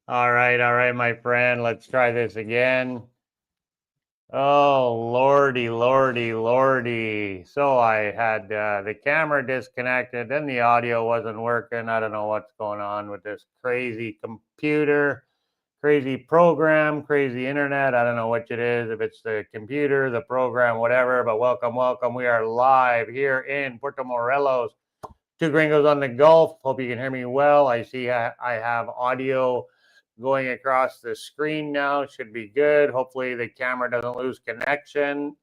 All right, my friend. Let's try this again. Oh, lordy. So I had the camera disconnected, then the audio wasn't working. I don't know what's going on with this crazy computer, crazy program, crazy internet. I don't know which it is, if it's the computer, the program, whatever. But welcome. We are live here in Puerto Morelos. Two Gringos on the Gulf. Hope you can hear me well. I see I have audio going across the screen now. Should be good. Hopefully the camera doesn't lose connection.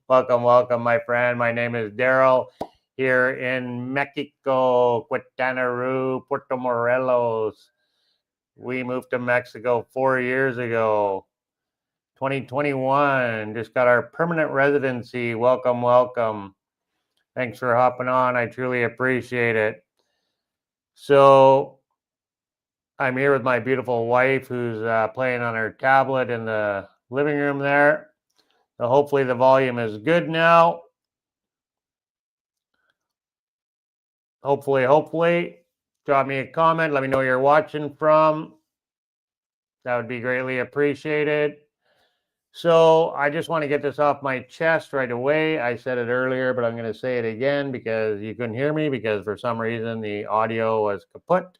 welcome, my friend. My name is Darryle here in Mexico, Quintana Roo, Puerto Morelos. We moved to Mexico 4 years ago. 2021. Just got our permanent residency. Welcome. Thanks for hopping on. I truly appreciate it. So I'm here with my beautiful wife who's playing on her tablet in the living room there. So hopefully the volume is good now. Hopefully. Drop me a comment. Let me know where you're watching from. That would be greatly appreciated. So I just want to get this off my chest right away. I said it earlier, but I'm going to say it again because you couldn't hear me because for some reason the audio was kaput.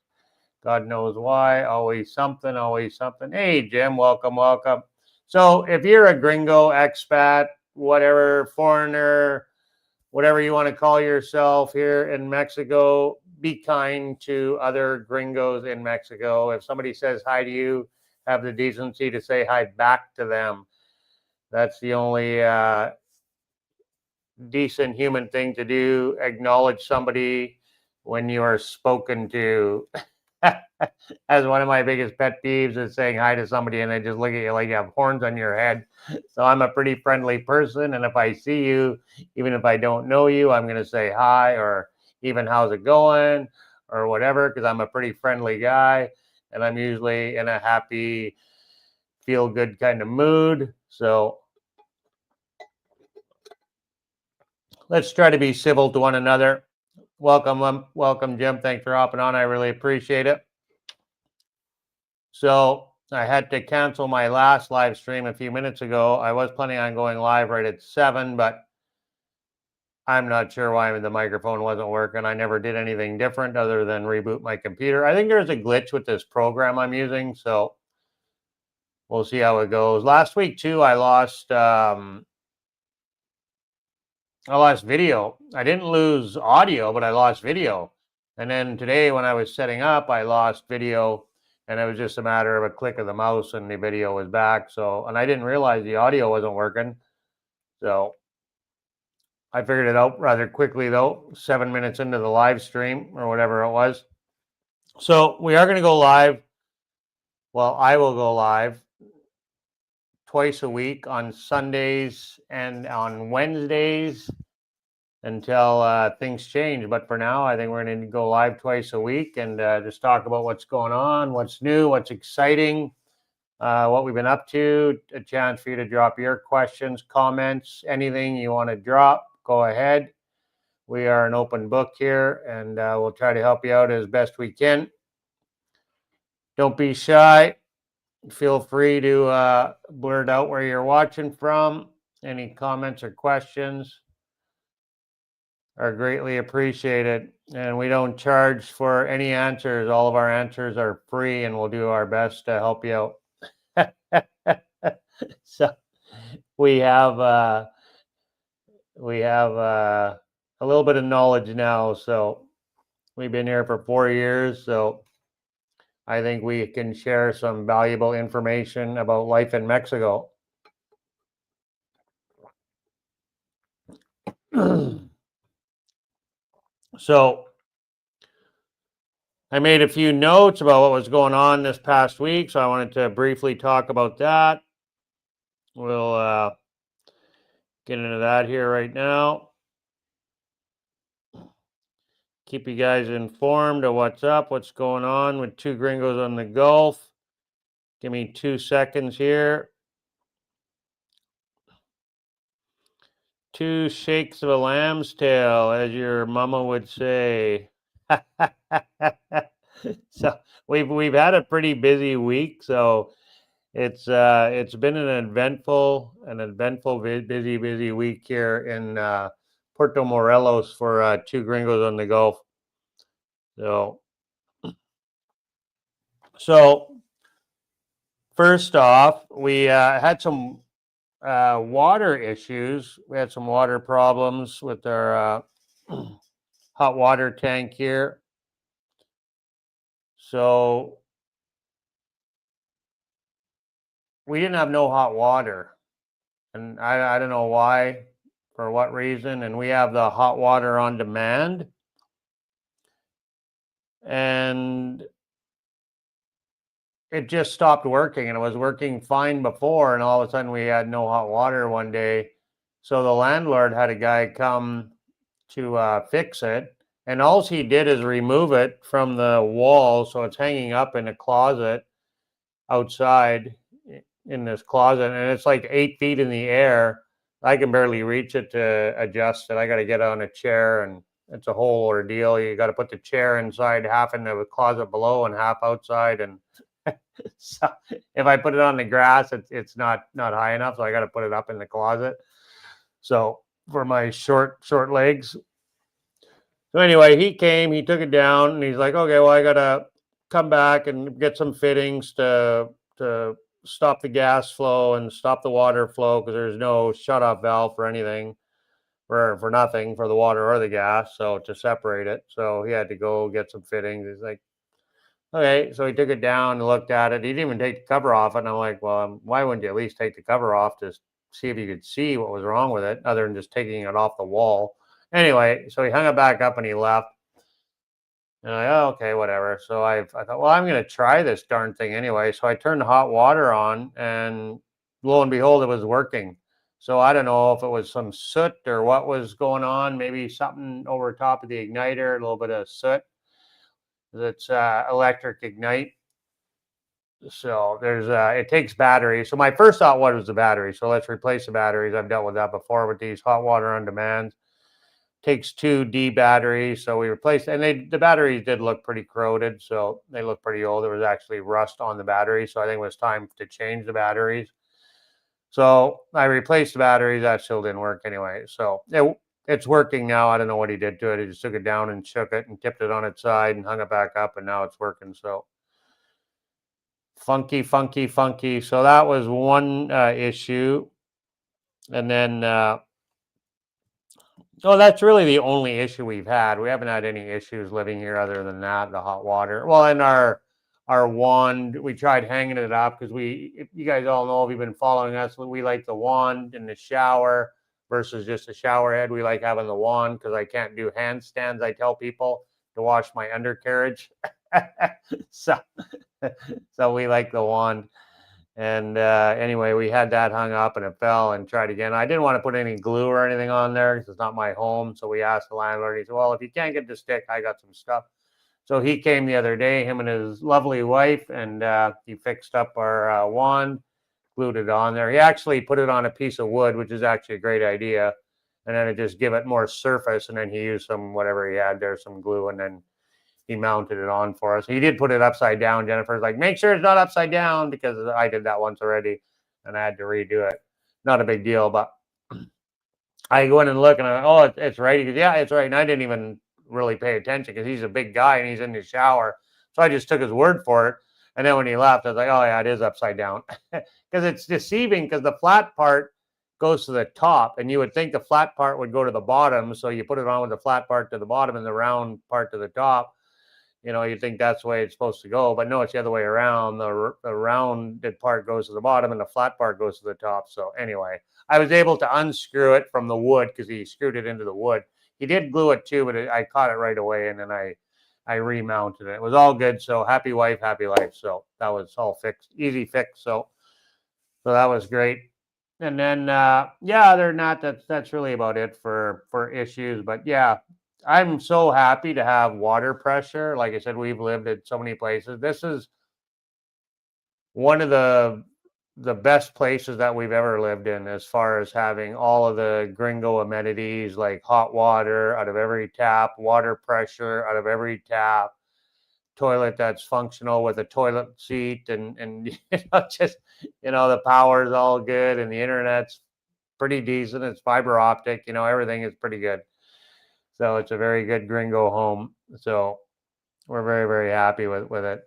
God knows why. Always something. Hey, Jim, welcome. So if you're a gringo, expat, whatever, foreigner, whatever you want to call yourself here in Mexico, be kind to other gringos in Mexico. If somebody says hi to you, have the decency to say hi back to them. That's the only decent human thing to do. Acknowledge somebody when you are spoken to. As one of my biggest pet peeves is saying hi to somebody and they just look at you like you have horns on your head. So I'm a pretty friendly person, and if I see you, even if I don't know you, I'm going to say hi or even how's it going or whatever, because I'm a pretty friendly guy and I'm usually in a happy, feel good kind of mood. So let's try to be civil to one another. Welcome, Jim. Thanks for hopping on. I really appreciate it. So I had to cancel my last live stream a few minutes ago. I was planning on going live right at 7, but I'm not sure why the microphone wasn't working. I never did anything different other than reboot my computer. I think there's a glitch with this program I'm using, so we'll see how it goes. Last week too, I lost video. I didn't lose audio, but I lost video. And then today when I was setting up, I lost video, and it was just a matter of a click of the mouse and the video was back. So, and I didn't realize the audio wasn't working. So I figured it out rather quickly though, 7 minutes into the live stream or whatever it was. So we are going to go live. Well, I will go live twice a week on Sundays and on Wednesdays until things change. But for now, I think we're going to go live twice a week and just talk about what's going on, what's new, what's exciting, what we've been up to. A chance for you to drop your questions, comments, anything you want to drop, go ahead. We are an open book here, and we'll try to help you out as best we can. Don't be shy. Feel free to blurt out where you're watching from. Any comments or questions are greatly appreciated. And we don't charge for any answers. All of our answers are free, and we'll do our best to help you out. So we have a little bit of knowledge now. So we've been here for 4 years. So I think we can share some valuable information about life in Mexico. So I made a few notes about what was going on this past week, so I wanted to briefly talk about that. We'll get into that here right now. Keep you guys informed of what's up, what's going on with Two Gringos on the Gulf. Give me 2 seconds here. 2 shakes of a lamb's tail, as your mama would say. So we've had a pretty busy week, so it's been an eventful, busy week here in Puerto Morelos for two gringos on the Gulf. So so first off, we had some water issues. We had some water problems with our hot water tank here. So we didn't have no hot water, and I don't know why, for what reason. And we have the hot water on demand, and it just stopped working. And it was working fine before, and all of a sudden we had no hot water one day. So the landlord had a guy come to fix it, and all he did is remove it from the wall, so it's hanging up in a closet outside in this closet, and it's like 8 feet in the air. I can barely reach it to adjust it. I got to get on a chair, and it's a whole ordeal. You got to put the chair inside, half in the closet below and half outside, and so if I put it on the grass, it's not high enough, so I got to put it up in the closet. So for my short legs. So anyway, he came, he took it down, and he's like, okay, well, I gotta come back and get some fittings to stop the gas flow and stop the water flow, because there's no shut off valve for anything, for nothing, for the water or the gas, so to separate it. So he had to go get some fittings. He's like, okay, so he took it down and looked at it. He didn't even take the cover off it. And I'm like, well, why wouldn't you at least take the cover off to see if you could see what was wrong with it, other than just taking it off the wall? Anyway, so he hung it back up and he left. And I, oh, okay, whatever. So I thought, well, I'm going to try this darn thing anyway. So I turned the hot water on, and lo and behold, it was working. So I don't know if it was some soot or what was going on. Maybe something over top of the igniter, a little bit of soot. It's electric ignite. So there's it takes battery. So my first thought was the battery. So let's replace the batteries. I've dealt with that before with these hot water on demand. Takes 2D batteries, so we replaced, and the batteries did look pretty corroded, so they look pretty old. There was actually rust on the battery, so I think it was time to change the batteries. So I replaced the batteries. That still didn't work anyway. So it's working now. I don't know what he did to it. He just took it down and shook it and tipped it on its side and hung it back up, and now it's working. So funky. So that was one issue, and then. Oh, that's really the only issue we've had. We haven't had any issues living here other than that, the hot water. Well, and our wand, we tried hanging it up because you guys all know if you've been following us, we like the wand in the shower versus just a shower head. We like having the wand because I can't do handstands. I tell people to wash my undercarriage. so, so we like the wand. And anyway, we had that hung up and it fell, and tried again. I didn't want to put any glue or anything on there because it's not my home. So we asked the landlord. He said, well, if you can't get the stick, I got some stuff. So he came the other day, him and his lovely wife, and he fixed up our wand, glued it on there. He actually put it on a piece of wood, which is actually a great idea. And then it just give it more surface. And then he used some, whatever he had there, some glue, and then he mounted it on for us. He did put it upside down. Jennifer's like, make sure it's not upside down, because I did that once already and I had to redo it. Not a big deal, but I go in and look, and it's right. He goes, yeah, it's right. And I didn't even really pay attention because he's a big guy and he's in the shower. So I just took his word for it. And then when he left, I was like, oh yeah, it is upside down, because it's deceiving, because the flat part goes to the top, and you would think the flat part would go to the bottom. So you put it on with the flat part to the bottom and the round part to the top. You think that's the way it's supposed to go, but no, it's the other way around. The rounded part goes to the bottom and the flat part goes to the top. So anyway, I was able to unscrew it from the wood because he screwed it into the wood. He did glue it too, but I caught it right away, and then I remounted it. It was all good. So happy wife, happy life. So that was all fixed, easy fix. So that was great. And then yeah, other than that, that's really about it for issues. But yeah, I'm so happy to have water pressure. Like I said, we've lived at so many places. This is one of the best places that we've ever lived in, as far as having all of the gringo amenities, like hot water out of every tap, water pressure out of every tap, toilet that's functional with a toilet seat, and just the power is all good, and the internet's pretty decent. It's fiber optic. Everything is pretty good. So it's a very good gringo home. So we're very, very happy with it.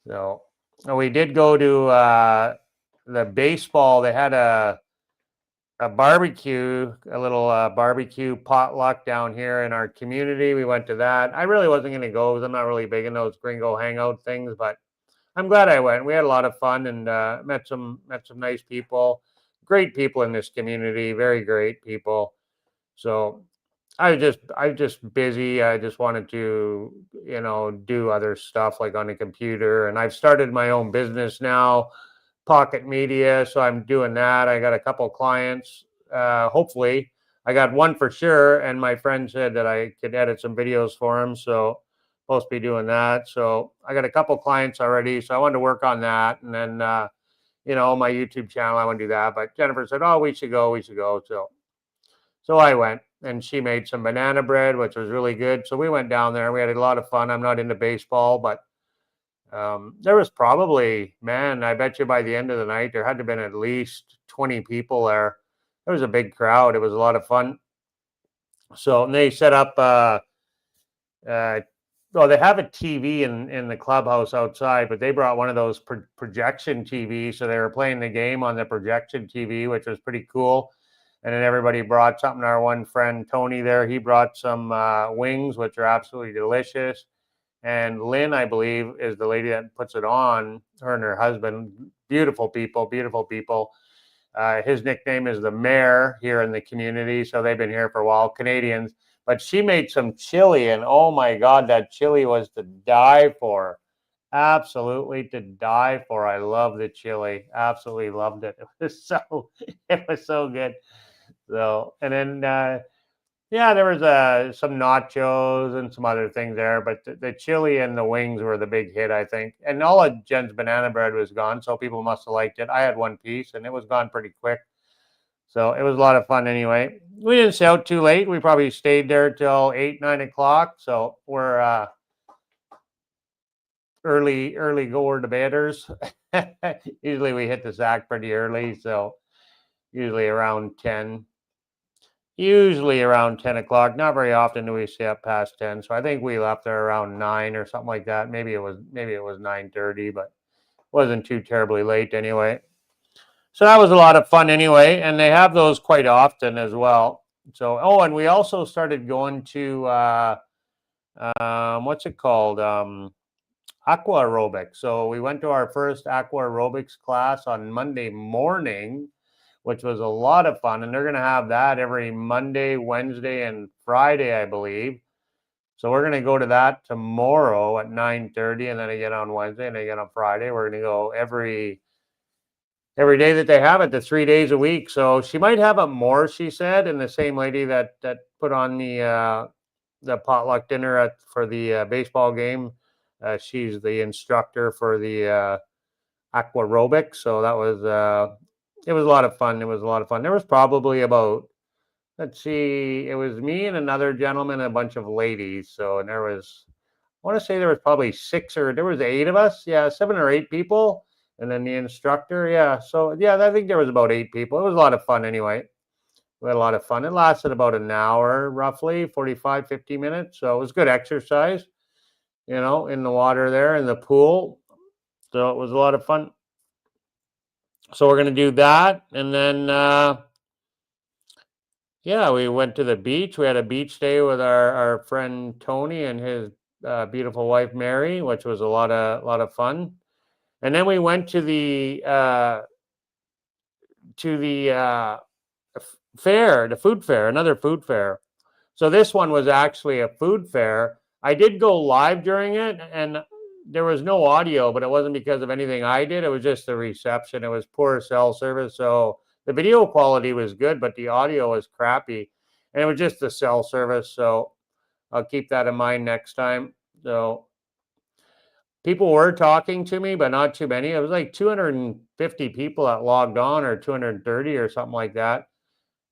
So we did go to the baseball. They had a barbecue, a little barbecue potluck down here in our community. We went to that. I really wasn't going to go because I'm not really big in those gringo hangout things, but I'm glad I went. We had a lot of fun and met some nice people, great people in this community, very great people. So I was just busy. I just wanted to, do other stuff like on the computer. And I've started my own business now, Pocket Media. So I'm doing that. I got a couple clients. Hopefully, I got one for sure. And my friend said that I could edit some videos for him. So supposed to be doing that. So I got a couple clients already. So I wanted to work on that. And then, my YouTube channel, I want to do that. But Jennifer said, "Oh, we should go. We should go." So I went, and she made some banana bread, which was really good. So we went down there. We had a lot of fun. I'm not into baseball, but there was probably, man, I bet you by the end of the night, there had to have been at least 20 people there. It was a big crowd. It was a lot of fun. So and they set up, well, they have a TV in the clubhouse outside, but they brought one of those projection TVs. So they were playing the game on the projection TV, which was pretty cool. And then everybody brought something. Our one friend, Tony, there, he brought some wings, which are absolutely delicious. And Lynn, I believe, is the lady that puts it on, her and her husband. Beautiful people, beautiful people. His nickname is the Mayor here in the community. So they've been here for a while, Canadians. But she made some chili, and oh my God, that chili was to die for. Absolutely to die for. I love the chili. Absolutely loved it. It was so good. So, and then, yeah, there was some nachos and some other things there, but the chili and the wings were the big hit, I think. And all of Jen's banana bread was gone, so people must have liked it. I had one piece, and it was gone pretty quick. So it was a lot of fun anyway. We didn't stay out too late. We probably stayed there till 8, 9 o'clock. So we're early goer to bedders. Usually we hit the sack pretty early, so usually around 10. Usually around 10 o'clock. Not very often do we stay up past 10. So I think we left there around 9 or something like that. Maybe it was 9:30, but it wasn't too terribly late anyway. So that was a lot of fun anyway. And they have those quite often as well. So, oh, and we also started going to, what's it called? Aqua aerobics. So we went to our first aqua aerobics class on Monday morning, which was a lot of fun. And they're going to have that every Monday, Wednesday, and Friday, I believe. So we're going to go to that tomorrow at 9:30, and then again on Wednesday, and again on Friday. We're going to go every day that they have it, the 3 days a week. So she might have it more, she said, and the same lady that put on the potluck dinner for the baseball game. She's the instructor for the aqua aerobics. So that was it was a lot of fun. It was a lot of fun. There was probably about, let's see, it was me and another gentleman and a bunch of ladies. So, and there was, I want to say there was probably there was 8 of us. Yeah, 7 or 8 people. And then the instructor. Yeah. So, yeah, I think there was about 8 people. It was a lot of fun anyway. We had a lot of fun. It lasted about an hour, roughly 45, 50 minutes. So it was good exercise, in the water there, in the pool. So it was a lot of fun. So we're going to do that. And then, yeah, we went to the beach. We had a beach day with our friend Tony and his beautiful wife, Mary, which was a lot of fun. And then we went to the fair, the food fair, another food fair. So this one was actually a food fair. I did go live during it, and there was no audio, but it wasn't because of anything I did. It was just the reception. It was poor cell service. So the video quality was good, but the audio was crappy. And it was just the cell service. So I'll keep that in mind next time. So people were talking to me, but not too many. It was like 250 people that logged on, or 230 or something like that.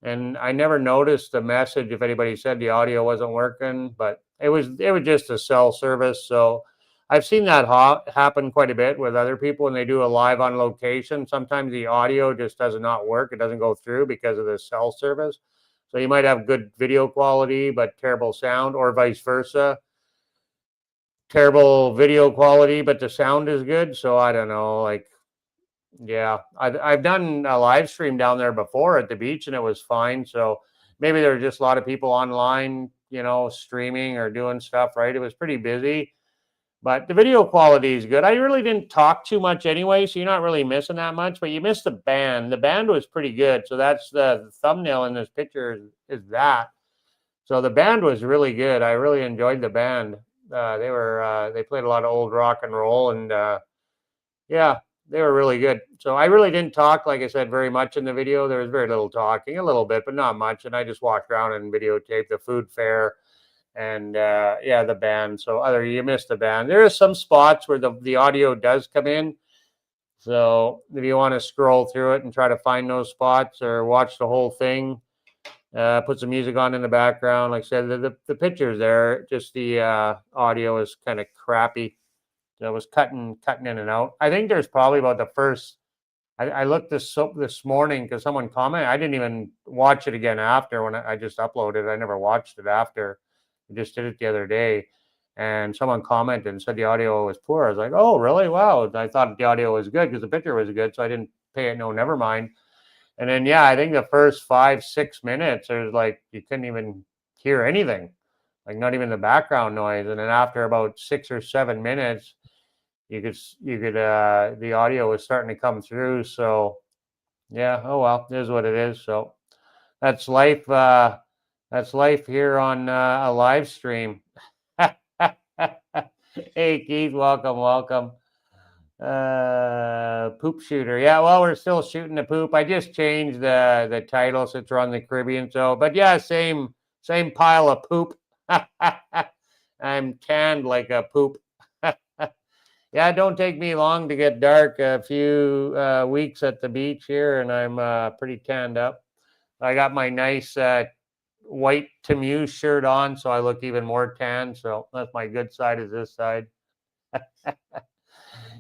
And I never noticed the message if anybody said the audio wasn't working, but it was just a cell service. So I've seen that happen quite a bit with other people when they do a live on location. Sometimes the audio just does not work. It doesn't go through because of the cell service. So you might have good video quality, but terrible sound, or vice versa. Terrible video quality, but the sound is good. So I don't know. Like, yeah, I've done a live stream down there before at the beach, and it was fine. So maybe there were just a lot of people online, streaming or doing stuff. Right? It was pretty busy. But the video quality is good. I really didn't talk too much anyway, so you're not really missing that much, but you missed the band. The band was pretty good. So that's the thumbnail in this picture is that. So the band was really good. I really enjoyed the band. They played a lot of old rock and roll, and yeah, they were really good. So I really didn't talk, like I said, very much in the video. There was very little talking, a little bit, but not much. And I just walked around and videotaped the food fair and yeah, the band. So you missed the band. There are some spots where the audio does come in. So if you want to scroll through it and try to find those spots or watch the whole thing, put some music on in the background. Like I said, the picture's there. Just the audio is kind of crappy. So it was cutting in and out. I think there's probably about the first. I looked this morning because someone commented. I didn't even watch it again after when I just uploaded. I never watched it after. I just did it the other day, and someone commented and said the audio was poor. I was like, oh, really? Wow. I thought the audio was good because the picture was good, so I didn't pay it no never mind. And then yeah, I think the first 5-6 minutes, there's like you couldn't even hear anything, like not even the background noise. And then after about 6 or 7 minutes, you could the audio was starting to come through. So yeah, oh well, it is what it is. So that's life. That's life here on a live stream. Hey Keith, welcome. Poop shooter. Yeah, well, we're still shooting the poop. I just changed the title since we're on the Caribbean. So, but yeah, same pile of poop. I'm tanned like a poop. Yeah, it don't take me long to get dark. A few weeks at the beach here, and I'm pretty tanned up. I got my nice white Temu shirt on, so I look even more tan. So that's my good side is this side.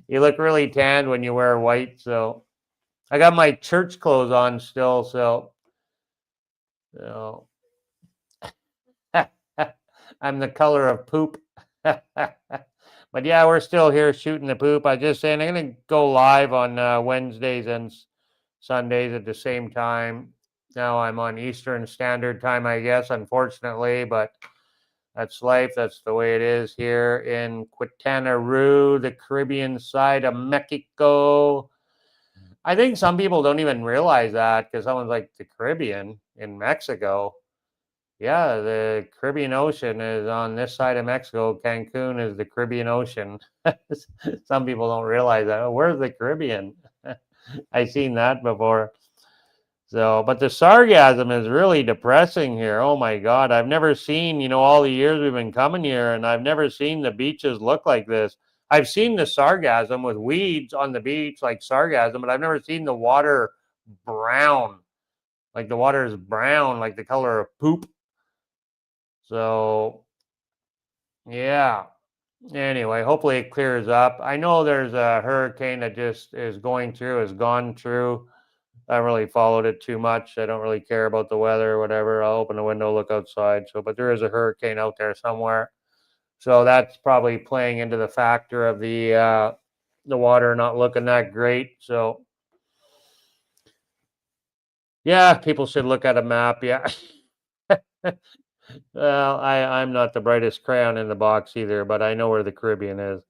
You look really tanned when you wear white. So I got my church clothes on still. So I'm the color of poop. But yeah, we're still here shooting the poop. I just saying I'm going to go live on Wednesdays and Sundays at the same time. Now I'm on Eastern Standard Time, I guess, unfortunately, but that's life. That's the way it is here in Quintana Roo, the Caribbean side of Mexico. I think some people don't even realize that because someone's like, the Caribbean in Mexico. Yeah, the Caribbean Ocean is on this side of Mexico. Cancun is the Caribbean Ocean. Some people don't realize that. Oh, where's the Caribbean? I've seen that before. So, but the sargassum is really depressing here. Oh my God. I've never seen, all the years we've been coming here, and I've never seen the beaches look like this. I've seen the sargassum with weeds on the beach, like sargassum, but I've never seen the water brown. Like the water is brown, like the color of poop. So, yeah. Anyway, hopefully it clears up. I know there's a hurricane that just has gone through. I haven't really followed it too much. I don't really care about the weather or whatever. I'll open the window, look outside. So, but there is a hurricane out there somewhere. So that's probably playing into the factor of the water not looking that great. So, yeah, people should look at a map. Yeah. Well, I'm not the brightest crayon in the box either, but I know where the Caribbean is.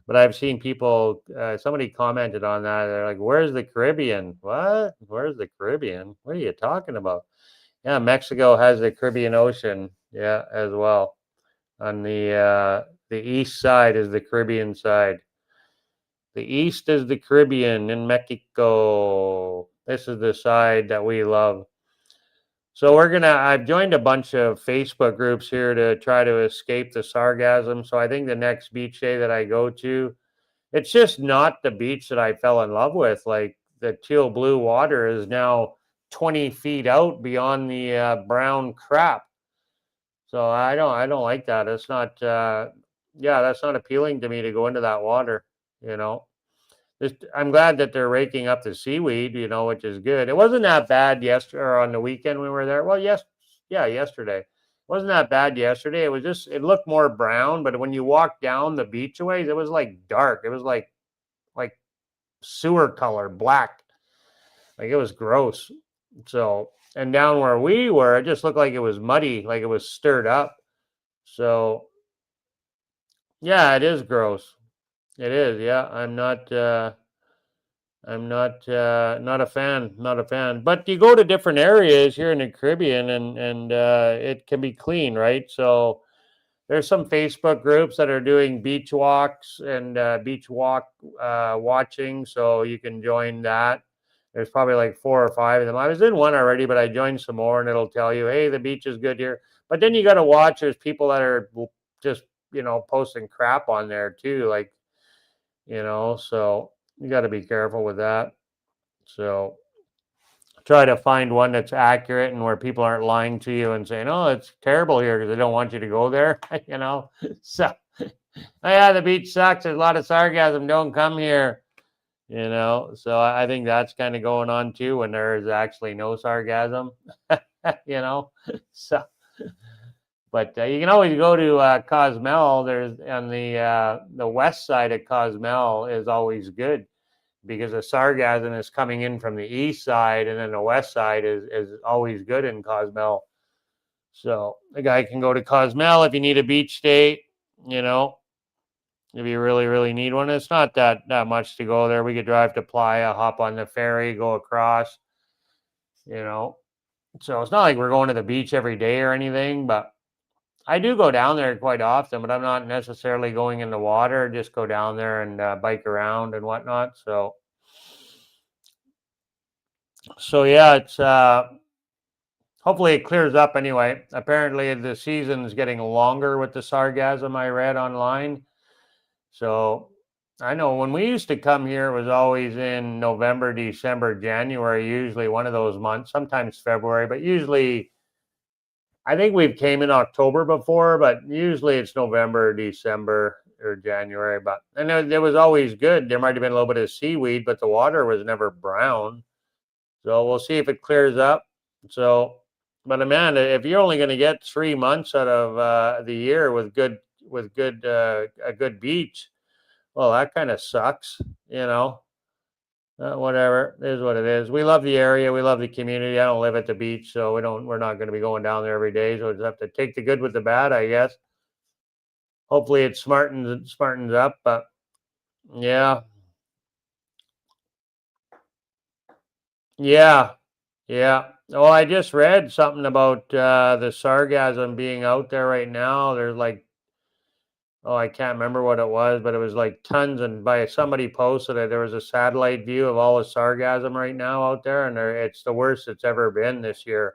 But I've seen people, somebody commented on that. They're like, where's the Caribbean? What? Where's the Caribbean? What are you talking about? Yeah, Mexico has the Caribbean Ocean, yeah, as well. On the east side is the Caribbean side. The east is the Caribbean in Mexico. This is the side that we love. So I've joined a bunch of Facebook groups here to try to escape the sargassum. So I think the next beach day that I go to, it's just not the beach that I fell in love with. Like the teal blue water is now 20 feet out beyond the brown crap. So I don't like that. It's not yeah, that's not appealing to me to go into that water, you know. I'm glad that they're raking up the seaweed, which is good. It wasn't that bad yesterday or on the weekend when we were there. Well, yes, yeah, yesterday. It wasn't that bad yesterday. It was just, it looked more brown, but when you walk down the beachways, it was like dark. It was like sewer color, black. Like it was gross. So, and down where we were, it just looked like it was muddy, like it was stirred up. So, yeah, it is gross. It is. Yeah, I'm not a fan, not a fan. But you go to different areas here in the Caribbean, and it can be clean, right? So there's some Facebook groups that are doing beach walks and beach walk watching, so you can join that. There's probably like 4 or 5 of them. I was in one already, but I joined some more, and it'll tell you, hey, the beach is good here. But then you got to watch. There's people that are just posting crap on there too, like so you got to be careful with that. So try to find one that's accurate and where people aren't lying to you and saying, "Oh, it's terrible here," because they don't want you to go there. So oh, yeah, the beach sucks. There's a lot of sarcasm. Don't come here. So I think that's kind of going on too when there is actually no sarcasm. So. But you can always go to Cozumel. There's on the west side of Cozumel is always good because the sargassum is coming in from the east side, and then the west side is always good in Cozumel. So the guy can go to Cozumel if you need a beach stay, if you really, really need one. It's not that much to go there. We could drive to Playa, hop on the ferry, go across, So it's not like we're going to the beach every day or anything, but I do go down there quite often, but I'm not necessarily going in the water. Just go down there and bike around and whatnot. So yeah, it's hopefully it clears up anyway. Apparently the season's getting longer with the sargassum I read online. So I know when we used to come here, it was always in November, December, January, usually one of those months, sometimes February, but usually I think we've came in October before, but usually it's November, December, or January. And it was always good. There might have been a little bit of seaweed, but the water was never brown. So we'll see if it clears up. So, but Amanda, if you're only going to get 3 months out of the year with a good beach, well, that kind of sucks, whatever, it is what it is. We love the area. We love the community. I don't live at the beach, so we're not going to be going down there every day. So we just have to take the good with the bad, I guess. Hopefully it smartens up, but yeah. Yeah. Yeah. Well, I just read something about the sargassum being out there right now. There's like, oh, I can't remember what it was, but it was like tons. And by somebody posted it, there was a satellite view of all the sargassum right now out there, and it's the worst it's ever been this year,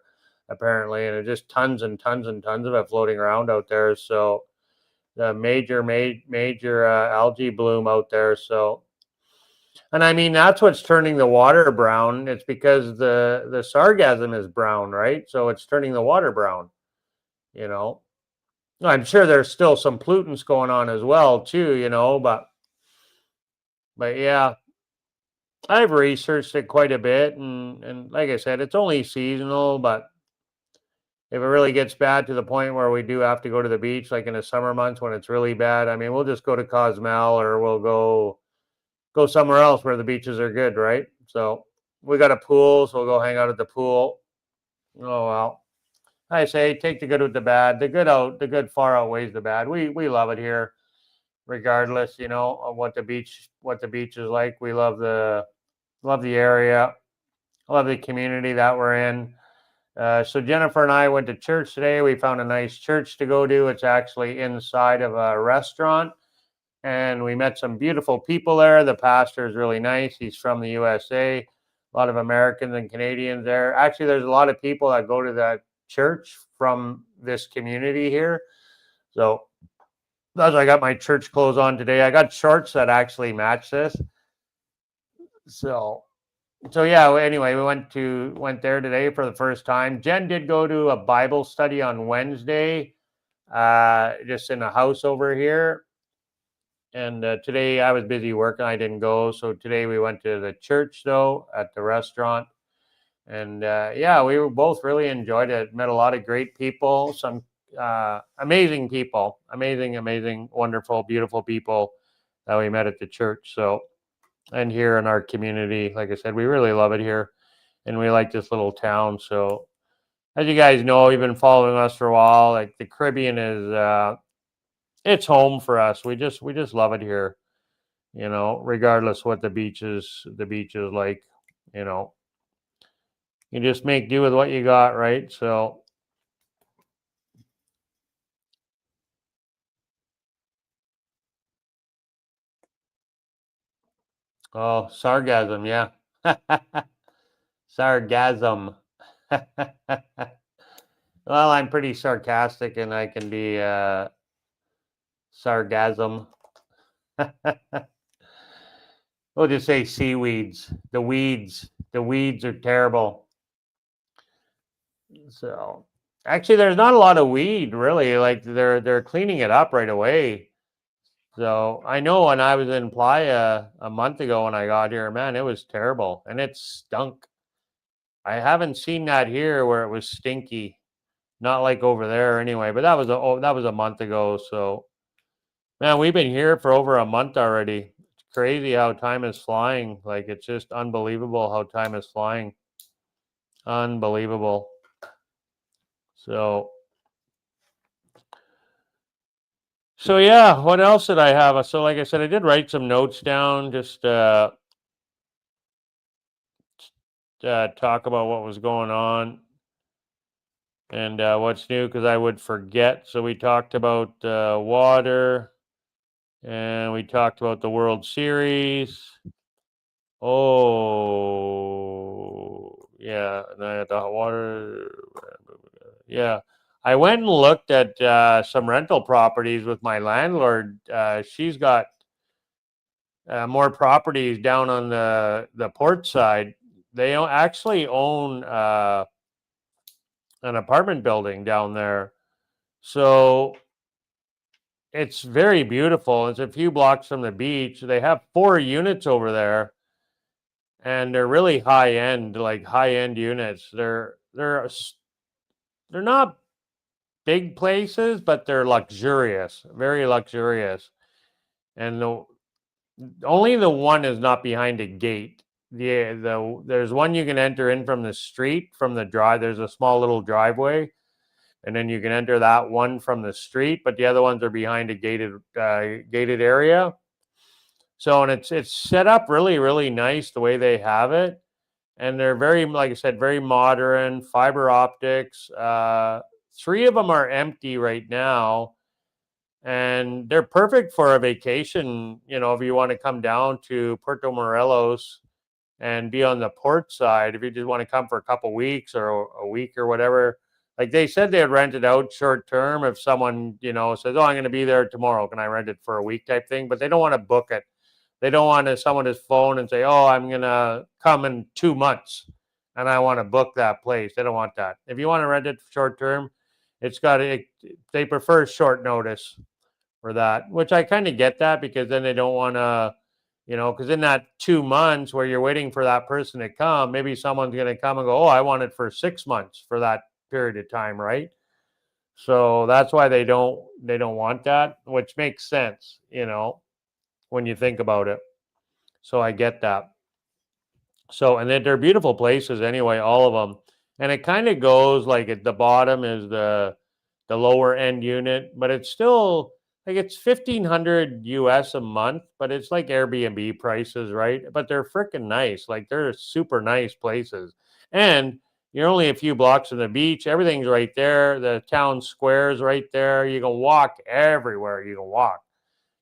apparently. And it's just tons and tons and tons of it floating around out there. So the major algae bloom out there. So. And I mean, that's what's turning the water brown. It's because the sargassum is brown, right? So it's turning the water brown, you know. I'm sure there's still some pollutants going on as well, too, but yeah, I've researched it quite a bit, and like I said, it's only seasonal, but if it really gets bad to the point where we do have to go to the beach, like in the summer months when it's really bad, I mean, we'll just go to Cozumel or we'll go somewhere else where the beaches are good, right? So we got a pool, so we'll go hang out at the pool. Oh well. I say take the good with the bad. The good far outweighs the bad. We love it here, regardless, of what the beach is like. We love the area. Love the community that we're in. So Jennifer and I went to church today. We found a nice church to go to. It's actually inside of a restaurant. And we met some beautiful people there. The pastor is really nice. He's from the USA. A lot of Americans and Canadians there. Actually, there's a lot of people that go to that church from this community here. So that's why I got my church clothes on today. I got shorts that actually match this. So yeah, anyway, we went there today for the first time. Jen did go to a Bible study on Wednesday, just in a house over here. And today I was busy working. I didn't go. So today we went to the church, though, at the restaurant. And yeah, we were both really enjoyed it. Met a lot of great people, some amazing people, amazing, wonderful, beautiful people that we met at the church. So, and here in our community, like I said, we really love it here. And we like this little town. So, as you guys know, you've been following us for a while. Like the Caribbean is, it's home for us. We just love it here. Regardless what the beach is like. You know, you just make do with what you got, right? So, oh, sargasm, yeah. Sargasm. Well, I'm pretty sarcastic and I can be sargasm. We'll just say seaweeds. The weeds are terrible. So, actually there's not a lot of weed really. Like they're cleaning it up right away. So, I know when I was in Playa a month ago when I got here, man, it was terrible and it stunk. I haven't seen that here where it was stinky. Not like over there anyway, but that was a month ago. So, man, we've been here for over a month already. It's crazy how time is flying. Like it's just unbelievable how time is flying. Unbelievable. So, so yeah, what else did I have? So, like I said, I did write some notes down, just talk about what was going on and what's new because I would forget. So we talked about water. And we talked about the World Series. Oh, yeah. And I had the hot water. Yeah. I went and looked at some rental properties with my landlord. She's got more properties down on the port side. They actually own an apartment building down there. So it's very beautiful. It's a few blocks from the beach. They have 4 units over there, and they're really high end, like high end units. They're not big places, but they're luxurious, very luxurious. And only the one is not behind a gate. There's one you can enter in from the street, from the drive. There's a small little driveway, and then you can enter that one from the street. But the other ones are behind a gated area. So, and it's set up really nice the way they have it, and they're very, like I said, very modern. Fiber optics. 3 of them are empty right now, and they're perfect for a vacation. If you want to come down to Puerto Morelos and be on the port side, if you just want to come for a couple weeks or a week or whatever. Like they said, they'd rent it out short term if someone says, "Oh, I'm going to be there tomorrow. Can I rent it for a week?" type thing. But they don't want to book it. They don't want someone to phone and say, "Oh, I'm going to come in 2 months and I want to book that place." They don't want that. If you want to rent it short term, they prefer short notice for that, which I kind of get that because then they don't want to, because in that 2 months where you're waiting for that person to come, maybe someone's going to come and go, "Oh, I want it for 6 months for that period of time," right? So that's why they don't want that, which makes sense, when you think about it. So I get that. So, and they're beautiful places anyway, all of them. And it kind of goes like at the bottom is the lower end unit, but it's still like it's 1,500 US a month, but it's like Airbnb prices, right? But they're freaking nice. Like they're super nice places. And you're only a few blocks from the beach. Everything's right there. The town square is right there. You can walk everywhere. You can walk,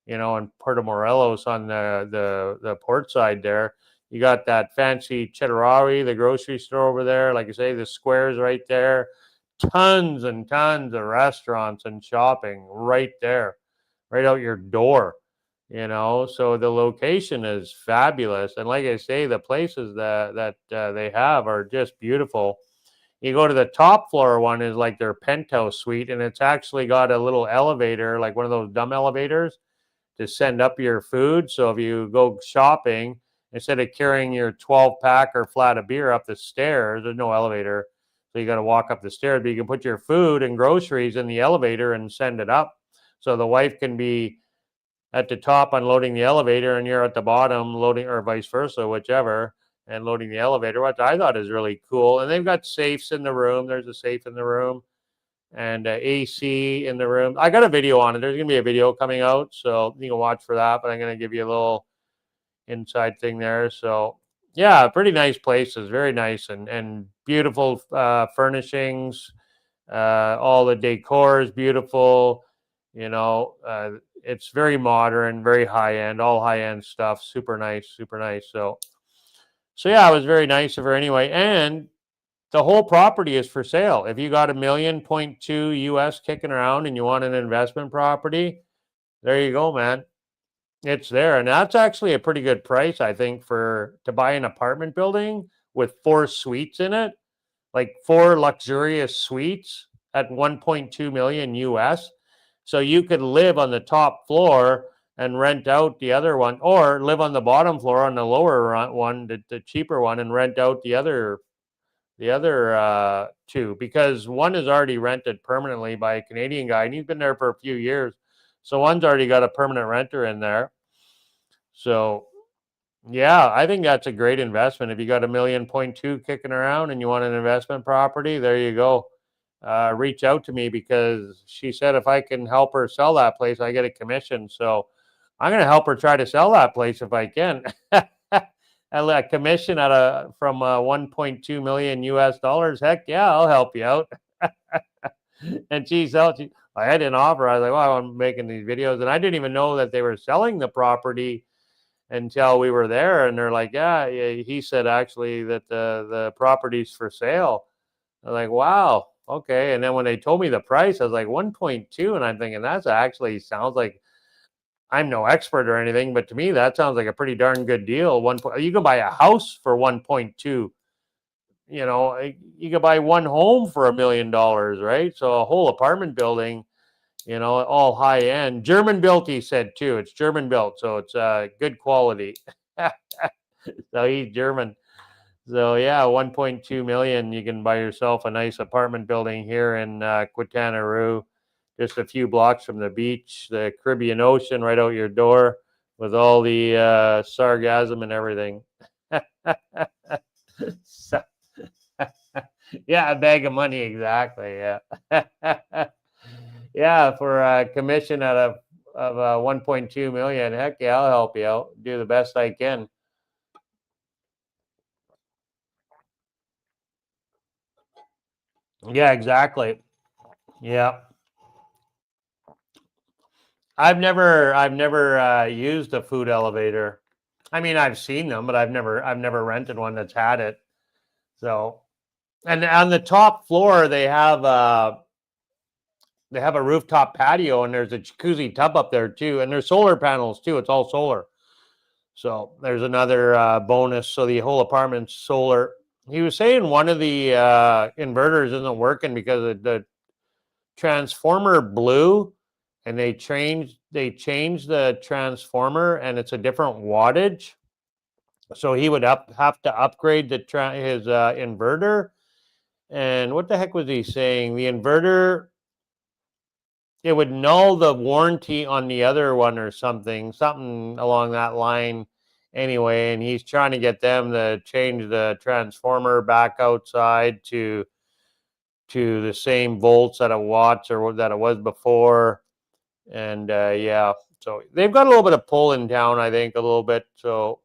in Puerto Morelos on the port side there. You got that fancy Chedraui, the grocery store over there. Like I say, the square's right there. Tons and tons of restaurants and shopping right there, right out your door. So the location is fabulous, and like I say, the places that they have are just beautiful. You go to the top floor one is like their penthouse suite, and it's actually got a little elevator, like one of those dumb elevators, to send up your food. So if you go shopping, instead of carrying your 12-pack or flat of beer up the stairs, there's no elevator, so you got to walk up the stairs, but you can put your food and groceries in the elevator and send it up. So the wife can be at the top unloading the elevator and you're at the bottom loading, or vice versa, whichever, and loading the elevator, which I thought is really cool. And they've got safes in the room. There's a safe in the room and AC in the room. I got a video on it. There's going to be a video coming out, so you can watch for that, but I'm going to give you a little inside thing there. So yeah, pretty nice places, very nice, and beautiful furnishings. All the decor is beautiful. It's very modern, very high end, all high end stuff. Super nice, super nice. So yeah, it was very nice of her anyway. And the whole property is for sale. If you got $1.2 million US kicking around and you want an investment property, there you go, man. It's there. And that's actually a pretty good price, I think, to buy an apartment building with 4 suites in it, like 4 luxurious suites at 1.2 million US. So you could live on the top floor and rent out the other one, or live on the bottom floor on the lower one, the cheaper one, and rent out the other 2, because one is already rented permanently by a Canadian guy, and he's been there for a few years. So one's already got a permanent renter in there. So yeah, I think that's a great investment. If you got $1.2 million kicking around and you want an investment property, there you go. Reach out to me, because she said if I can help her sell that place, I get a commission. So I'm going to help her try to sell that place if I can. A commission from 1.2 million US dollars. Heck yeah, I'll help you out. And I had an offer. I was like, well, I'm making these videos, and I didn't even know that they were selling the property until we were there. And they're like, yeah, he said actually that the property's for sale. I'm like, wow, okay. And then when they told me the price, I was like 1.2, and I'm thinking that's actually sounds like, I'm no expert or anything, but to me that sounds like a pretty darn good deal. You can buy a house for 1.2. You can buy one home for $1 million, right? So a whole apartment building, all high end, German built. He said too, it's German built, so it's good quality. So he's German. So yeah, 1.2 million. You can buy yourself a nice apartment building here in Quintana, just a few blocks from the beach, the Caribbean Ocean right out your door, with all the sargassum and everything. So, yeah, a bag of money, exactly. Yeah. Yeah, for a commission of 1.2 million. Heck yeah, I'll help you out. Do the best I can. Yeah, exactly. Yeah. I've never used a food elevator. I mean, I've seen them, but I've never rented one that's had it. So, and on the top floor they have a rooftop patio, and there's a jacuzzi tub up there too, and there's solar panels too. It's all solar. So there's another bonus. So the whole apartment's solar. He was saying one of the inverters isn't working because the transformer blew, and they changed the transformer, and it's a different wattage. So he would have to upgrade his inverter. And what the heck was he saying? The inverter, it would null the warranty on the other one or something along that line. Anyway, and he's trying to get them to change the transformer back outside to the same volts that it watts or that it was before. And yeah, so they've got a little bit of pull in town, I think, a little bit. So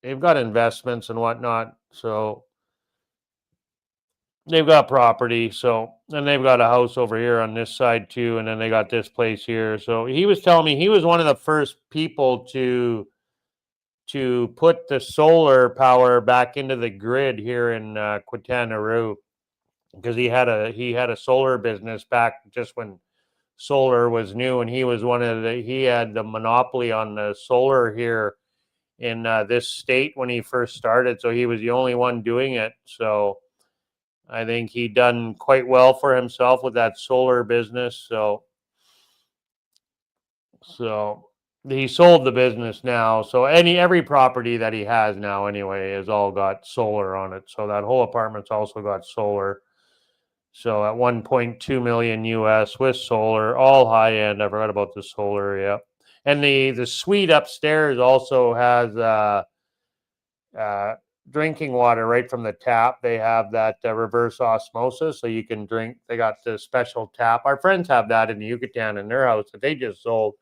they've got investments and whatnot. So they've got property. So, and they've got a house over here on this side too. And then they got this place here. So he was telling me he was one of the first people to put the solar power back into the grid here in Quintana, because he had a solar business back just when solar was new, and he had the monopoly on the solar here in this state when he first started. So he was the only one doing it. So I think he done quite well for himself with that solar business. So he sold the business now. So every property that he has now anyway has all got solar on it. So that whole apartment's also got solar. So at 1.2 million US with solar, all high end. I forgot about the solar, yeah. And the suite upstairs also has uh, drinking water right from the tap. They have that reverse osmosis, so you can drink. They got the special tap. Our friends have that in the Yucatan in their house that they just sold.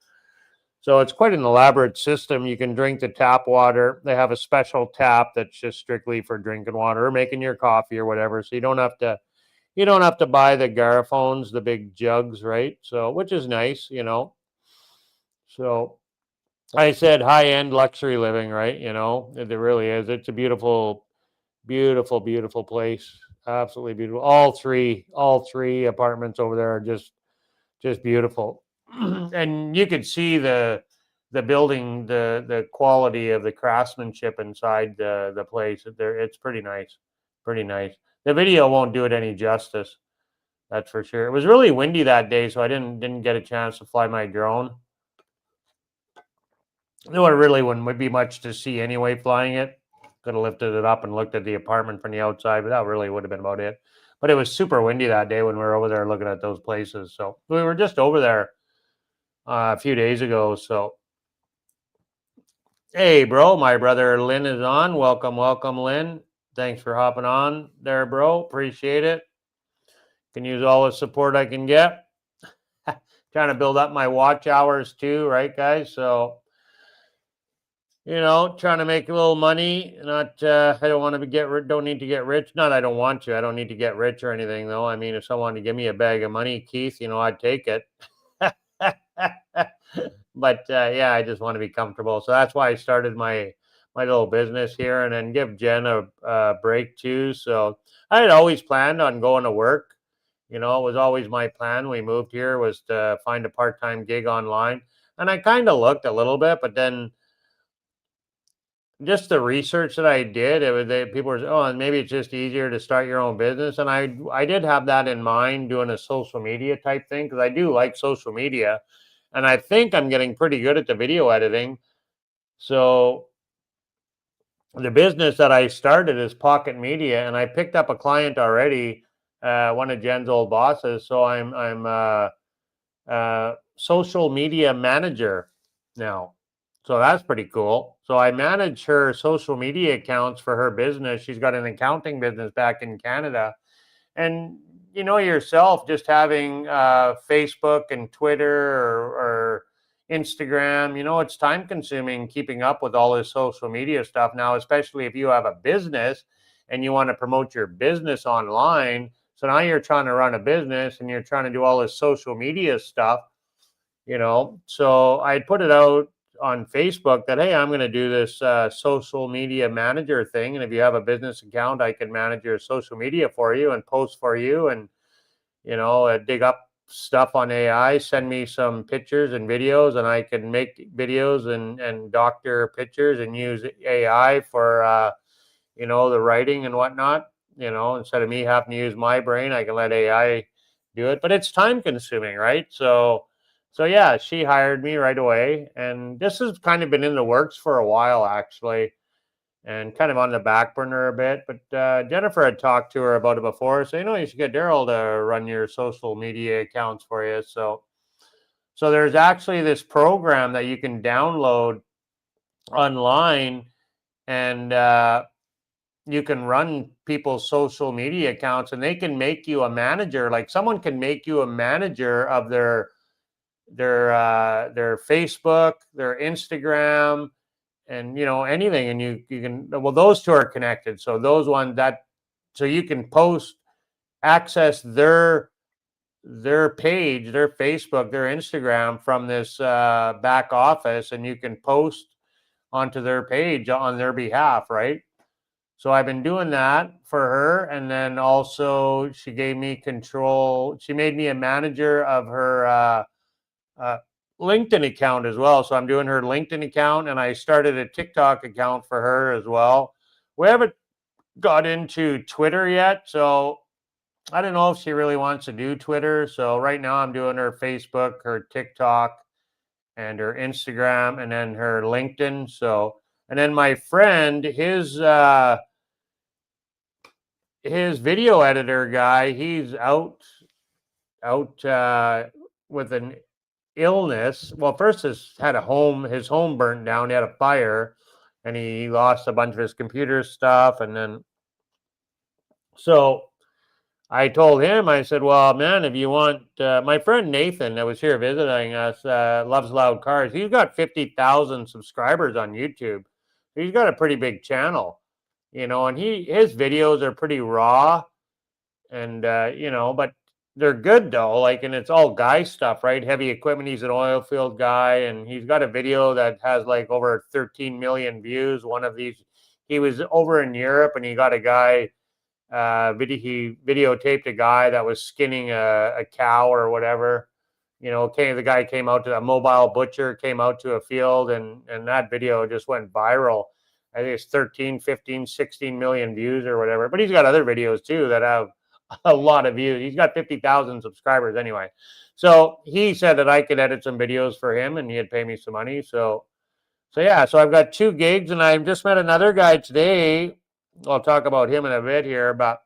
So it's quite an elaborate system. You can drink the tap water. They have a special tap that's just strictly for drinking water or making your coffee or whatever. So you don't have to buy the garrafons, the big jugs, right? So which is nice, So I said high-end luxury living, right? It really is. It's a beautiful, beautiful, beautiful place. Absolutely beautiful. All three apartments over there are just beautiful. And you could see the building, the quality of the craftsmanship inside the place. It's pretty nice. Pretty nice. The video won't do it any justice. That's for sure. It was really windy that day, so I didn't get a chance to fly my drone. There really wouldn't be much to see anyway flying it. Could have lifted it up and looked at the apartment from the outside, but that really would have been about it. But it was super windy that day when we were over there looking at those places. So we were just over there a few days ago. So, hey, bro, my brother Lynn is on. Welcome, welcome, Lynn. Thanks for hopping on there, bro. Appreciate it. Can use all the support I can get. Trying to build up my watch hours too, right, guys? So, trying to make a little money. Not, I don't want to don't need to get rich. Not, I don't want to. I don't need to get rich or anything, though. I mean, if someone to give me a bag of money, Keith, I'd take it. But yeah, I just want to be comfortable. So that's why I started my little business here, and then give Jen a break too. So I had always planned on going to work. It was always my plan. We moved here was to find a part-time gig online, and I kind of looked a little bit, but then just the research that I did, people were, oh, and maybe it's just easier to start your own business. And I did have that in mind, doing a social media type thing, because I do like social media, and I think I'm getting pretty good at the video editing. So the business that I started is Pocket Media, and I picked up a client already, one of Jen's old bosses. So I'm social media manager now. So that's pretty cool. So I manage her social media accounts for her business. She's got an accounting business back in Canada. And yourself, just having Facebook and Twitter or Instagram, it's time consuming keeping up with all this social media stuff now, especially if you have a business and you want to promote your business online. So now you're trying to run a business and you're trying to do all this social media stuff. So I put it out on Facebook that, hey, I'm going to do this social media manager thing. And if you have a business account, I can manage your social media for you and post for you and, dig up stuff on AI, send me some pictures and videos, and I can make videos and doctor pictures and use AI for, the writing and whatnot. Instead of me having to use my brain, I can let AI do it. But it's time consuming, right? So yeah, she hired me right away, and this has kind of been in the works for a while actually, and kind of on the back burner a bit. But Jennifer had talked to her about it before, so you should get Darryle to run your social media accounts for you. So there's actually this program that you can download online, and you can run people's social media accounts, and they can make you a manager. Like someone can make you a manager of their Facebook, their Instagram, and anything. And you can, well, those two are connected. So so you can access their page, their Facebook, their Instagram from this back office, and you can post onto their page on their behalf, right? So I've been doing that for her. And then also she gave me control. She made me a manager of her LinkedIn account as well. So I'm doing her LinkedIn account, and I started a TikTok account for her as well. We haven't got into Twitter yet, so I don't know if she really wants to do Twitter. So right now I'm doing her Facebook, her TikTok, and her Instagram, and then her LinkedIn. So, and then my friend, his video editor guy, he's out with an illness. Well, first his home burned down. He had a fire, and he lost a bunch of his computer stuff. And then, so I told him, I said, well, man, if you want, my friend Nathan that was here visiting us, loves loud cars. He's got 50,000 subscribers on YouTube. He's got a pretty big channel, and his videos are pretty raw, and but they're good though. Like, and it's all guy stuff, right? Heavy equipment. He's an oil field guy, and he's got a video that has like over 13 million views. One of these, he was over in Europe, and he got a guy. He videotaped a guy that was skinning a cow or whatever. The guy came out to a mobile butcher, came out to a field, and that video just went viral. I think it's 13, 15, 16 million views or whatever. But he's got other videos too that have a lot of views. He's got 50,000 subscribers anyway. So he said that I could edit some videos for him, and he'd pay me some money. So yeah, so I've got 2 gigs, and I just met another guy today. I'll talk about him in a bit here, but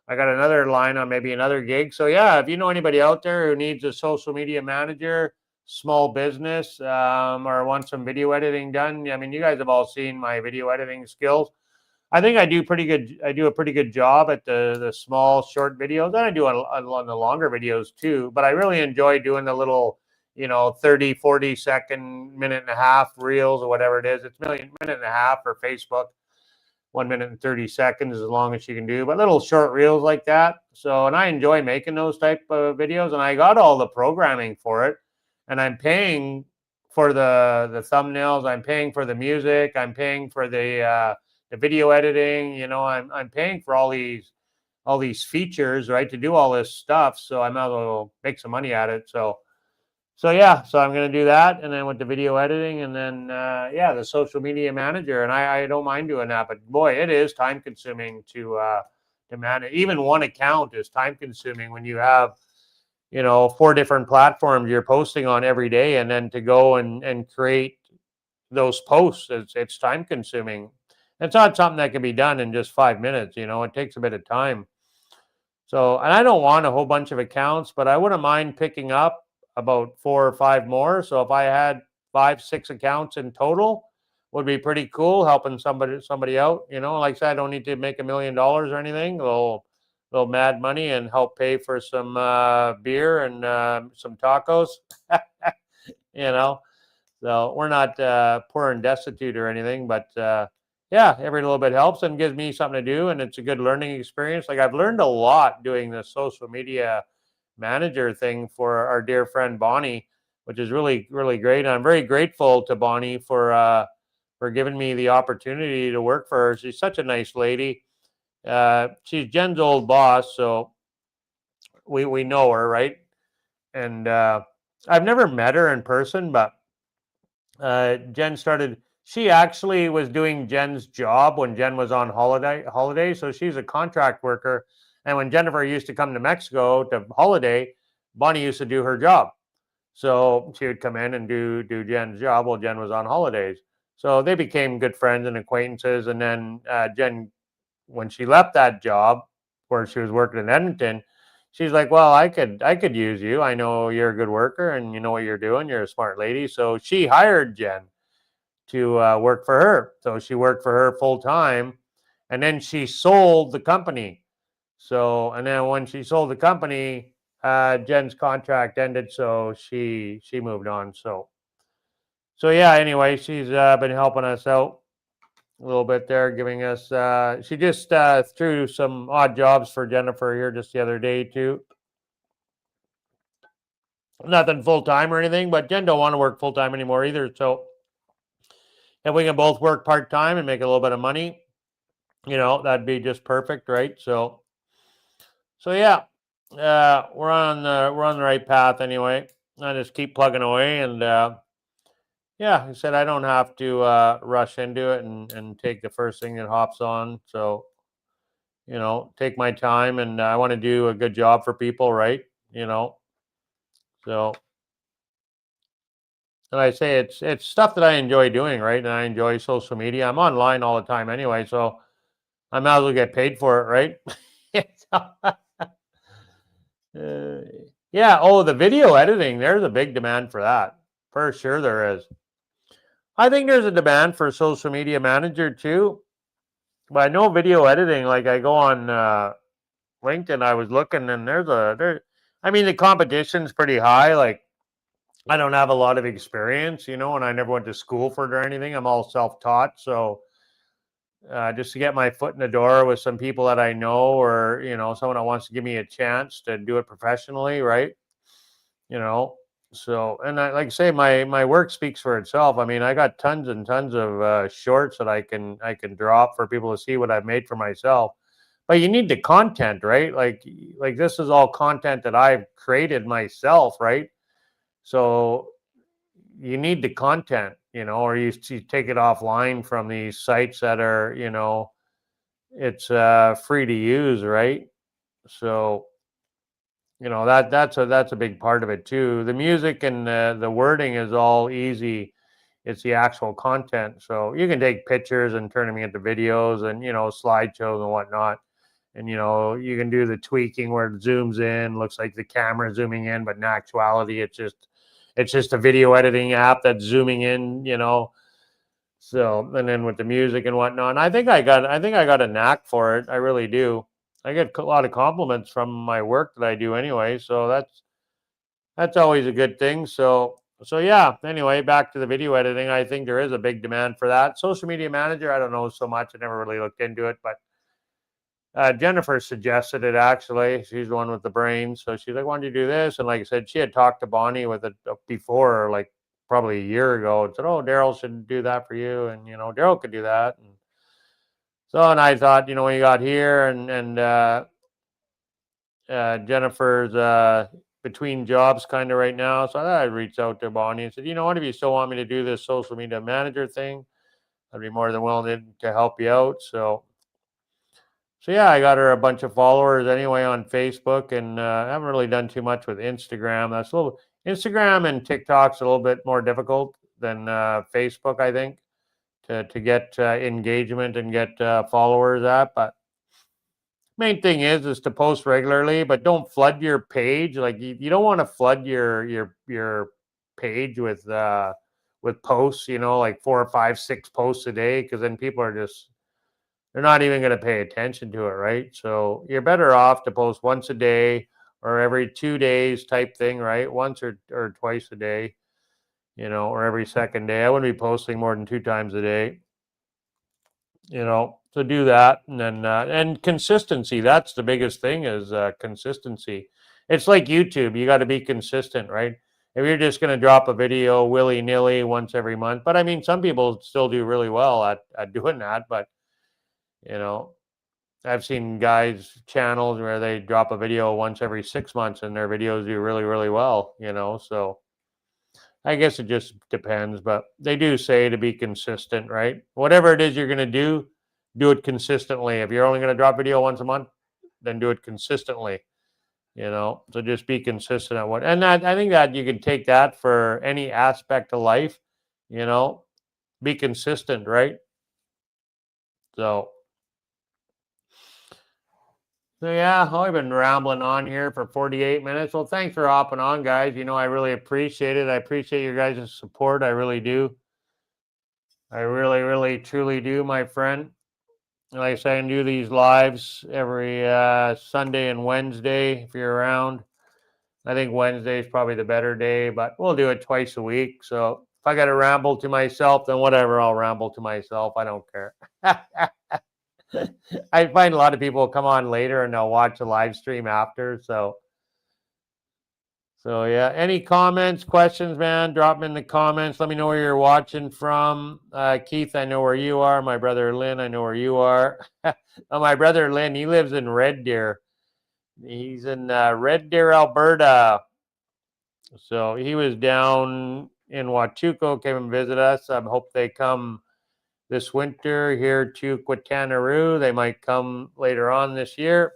I got another line on maybe another gig. So yeah, if you know anybody out there who needs a social media manager, small business, or wants some video editing done, I mean, you guys have all seen my video editing skills. I think I do pretty good. I do a pretty good job at the small short videos, and I do on the longer videos too. But I really enjoy doing the little, 30, 40 second, minute and a half reels or whatever it is. It's minute and a half for Facebook. 1 minute and 30 seconds as long as you can do, but little short reels like that. So, and I enjoy making those type of videos, and I got all the programming for it, and I'm paying for the thumbnails. I'm paying for the music. I'm paying for the video editing. I'm paying for all these features, right, to do all this stuff. So I might as well make some money at it. So yeah, so I'm going to do that, and then with the video editing, and then the social media manager, and I don't mind doing that, but boy, it is time consuming to manage. Even one account is time consuming when you have 4 different platforms you're posting on every day, and then to go and create those posts, it's time consuming. It's not something that can be done in just 5 minutes. It takes a bit of time. So, and I don't want a whole bunch of accounts, but I wouldn't mind picking up about 4 or 5 more. So if I had 5, 6 accounts in total, would be pretty cool, helping somebody out. Like I said, I don't need to make $1 million or anything. A little mad money, and help pay for some beer and some tacos. So we're not poor and destitute or anything, but every little bit helps and gives me something to do, and it's a good learning experience. Like, I've learned a lot doing the social media manager thing for our dear friend Bonnie, which is really, really great. And I'm very grateful to Bonnie for giving me the opportunity to work for her. She's such a nice lady. She's Jen's old boss, so we know her, right? And I've never met her in person, but Jen she actually was doing Jen's job when Jen was on holiday. So she's a contract worker. And when Jennifer used to come to Mexico to holiday, Bonnie used to do her job. So she would come in and do Jen's job while Jen was on holidays. So they became good friends and acquaintances. And then Jen, when she left that job where she was working in Edmonton, she's like, well, I could use you. I know you're a good worker and you know what you're doing. You're a smart lady. So she hired Jen to work for her. So she worked for her full time, and then she sold the company. So, and then when she sold the company, Jen's contract ended, so she moved on. So yeah. Anyway, she's been helping us out a little bit there, giving us. She just threw some odd jobs for Jennifer here just the other day too. Nothing full time or anything, but Jen don't want to work full time anymore either. So if we can both work part time and make a little bit of money, that'd be just perfect, right? So yeah, we're on the right path anyway. I just keep plugging away, and I said I don't have to rush into it and take the first thing that hops on. So take my time, and I want to do a good job for people, right? So And I say it's stuff that I enjoy doing, right? And I enjoy social media. I'm online all the time anyway, so I might as well get paid for it, right? Yeah. Oh, the video editing. There's a big demand for that. For sure, there is. I think there's a demand for social media manager too. But I know video editing. Like I go on LinkedIn, I was looking, and there. I mean, the competition's pretty high. Like I don't have a lot of experience, you know, and I never went to school for it or anything. I'm all self-taught, so just to get my foot in the door with some people that I know, or you know, someone that wants to give me a chance to do it professionally, right? You know, so and I like I say, my work speaks for itself. I mean, I got tons and tons of shorts that I can drop for people to see what I've made for myself. But you need the content, right? Like this is all content that I've created myself, right? So you need the content, you know, or you take it offline from these sites that are, you know, it's free to use, right? So you know that's a big part of it too. The music and the wording is all easy. It's the actual content. So you can take pictures and turn them into videos and you know slideshows and whatnot. And you know you can do the tweaking where it zooms in, looks like the camera zooming in, but in actuality it's just a video editing app that's zooming in. You know, so, and then with the music and whatnot, I think I got a knack for it. I really do. I get a lot of compliments from my work that I do anyway, so that's always a good thing. So yeah. Anyway, back to the video editing. I think there is a big demand for that. Social media manager, I don't know so much. I never really looked into it, but Jennifer suggested it actually. She's the one with the brains. So she's like, why don't you do this? And like I said, she had talked to Bonnie with it before, like probably a year ago, and said, oh, Darryle should do that for you. And, you know, Darryle could do that. And so, and I thought, you know, when you got here and Jennifer's between jobs kind of right now. So I thought I'd reach out to Bonnie and said, you know what, if you still want me to do this social media manager thing, I'd be more than willing to help you out. So yeah, I got her a bunch of followers anyway on Facebook, and I haven't really done too much with Instagram. That's a little Instagram and TikTok's a little bit more difficult than Facebook, I think, to get engagement and get followers at. But main thing is to post regularly, but don't flood your page. Like you don't want to flood your page with posts. You know, like 4 or 5, 6 posts a day, because then people are just they're not even going to pay attention to it, right? So you're better off to post once a day or every 2 days type thing, right? Once or twice a day, you know, or every second day. I wouldn't be posting more than 2 times a day, you know. So do that, and then and consistency. That's the biggest thing is consistency. It's like YouTube. You got to be consistent, right? If you're just going to drop a video willy nilly once every month, but I mean, some people still do really well at doing that, but you know, I've seen guys channels where they drop a video once every 6 months and their videos do really, really well, you know. So I guess it just depends, but they do say to be consistent, right? Whatever it is you're going to do it consistently. If you're only going to drop video once a month, then do it consistently, you know. So just be consistent at what, and that I think that you can take that for any aspect of life, you know, be consistent, right? So So yeah, I've been rambling on here for 48 minutes. Well, thanks for hopping on, guys. You know, I really appreciate it. I appreciate your guys' support. I really do. I really, really, truly do, my friend. Like I say, I can do these lives every Sunday and Wednesday if you're around. I think Wednesday is probably the better day, but we'll do it twice a week. So if I got to ramble to myself, then whatever, I'll ramble to myself. I don't care. I find a lot of people come on later and they'll watch the live stream after. So yeah. Any comments, questions, man? Drop them in the comments. Let me know where you're watching from. Keith, I know where you are. My brother Lynn, I know where you are. My brother Lynn, he lives in Red Deer. He's in Red Deer, Alberta. So he was down in Huachuco, came and visit us. I hope they come this winter here to Quatanaroo. They might come later on this year.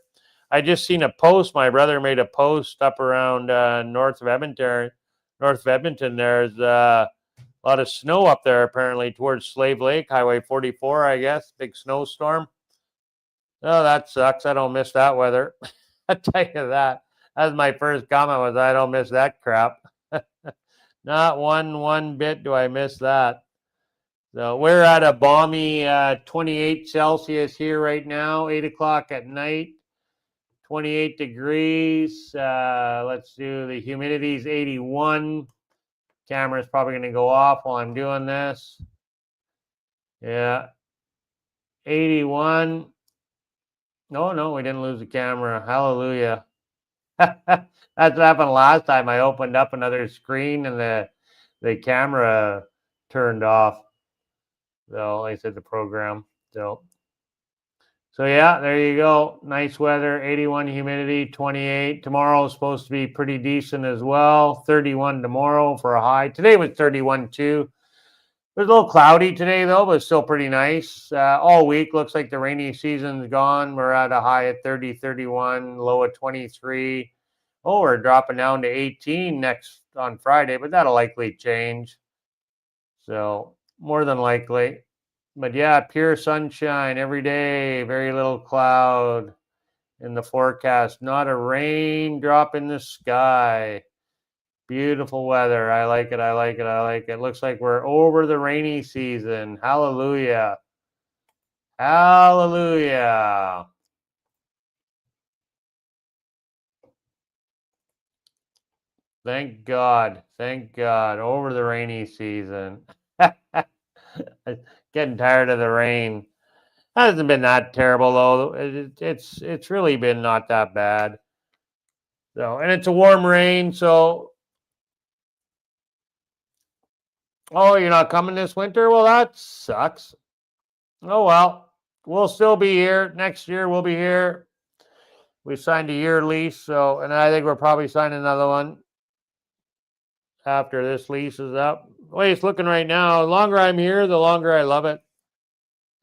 I just seen a post. My brother made a post up around north of Edmonton. North of Edmonton, there's A lot of snow up there apparently towards Slave Lake, Highway 44, I guess. Big snowstorm. Oh, that sucks. I don't miss that weather. I tell you that. That was my first comment was I don't miss that crap. Not one bit do I miss that. So we're at a balmy 28 Celsius here right now, 8 o'clock at night, 28 degrees. Let's do the humidity is 81. Camera's probably going to go off while I'm doing this. Yeah, 81. No, we didn't lose the camera. Hallelujah. That's what happened last time. I opened up another screen and the camera turned off. So I said the program. So yeah, there you go. Nice weather, 81 humidity, 28. Tomorrow is supposed to be pretty decent as well. 31 tomorrow for a high. Today was 31 too. It was a little cloudy today though, but still pretty nice. All week looks like the rainy season's gone. We're at a high at 30, 31, low at 23. Oh, we're dropping down to 18 next on Friday, but that'll likely change. So more than likely. But yeah, pure sunshine every day, very little cloud in the forecast, not a raindrop in the sky. Beautiful weather. I like it. I like it. I like it. Looks like we're over the rainy season. Hallelujah. Hallelujah. Thank God. Thank God. Over the rainy season. Getting tired of the rain. Hasn't been that terrible though. It's really been not that bad. So, and it's a warm rain, so oh, you're not coming this winter? Well, that sucks. Oh well. We'll still be here. Next year we'll be here. We signed a year lease, so and I think we're probably signing another one after this lease is up. The way it's looking right now, the longer I'm here, the longer I love it.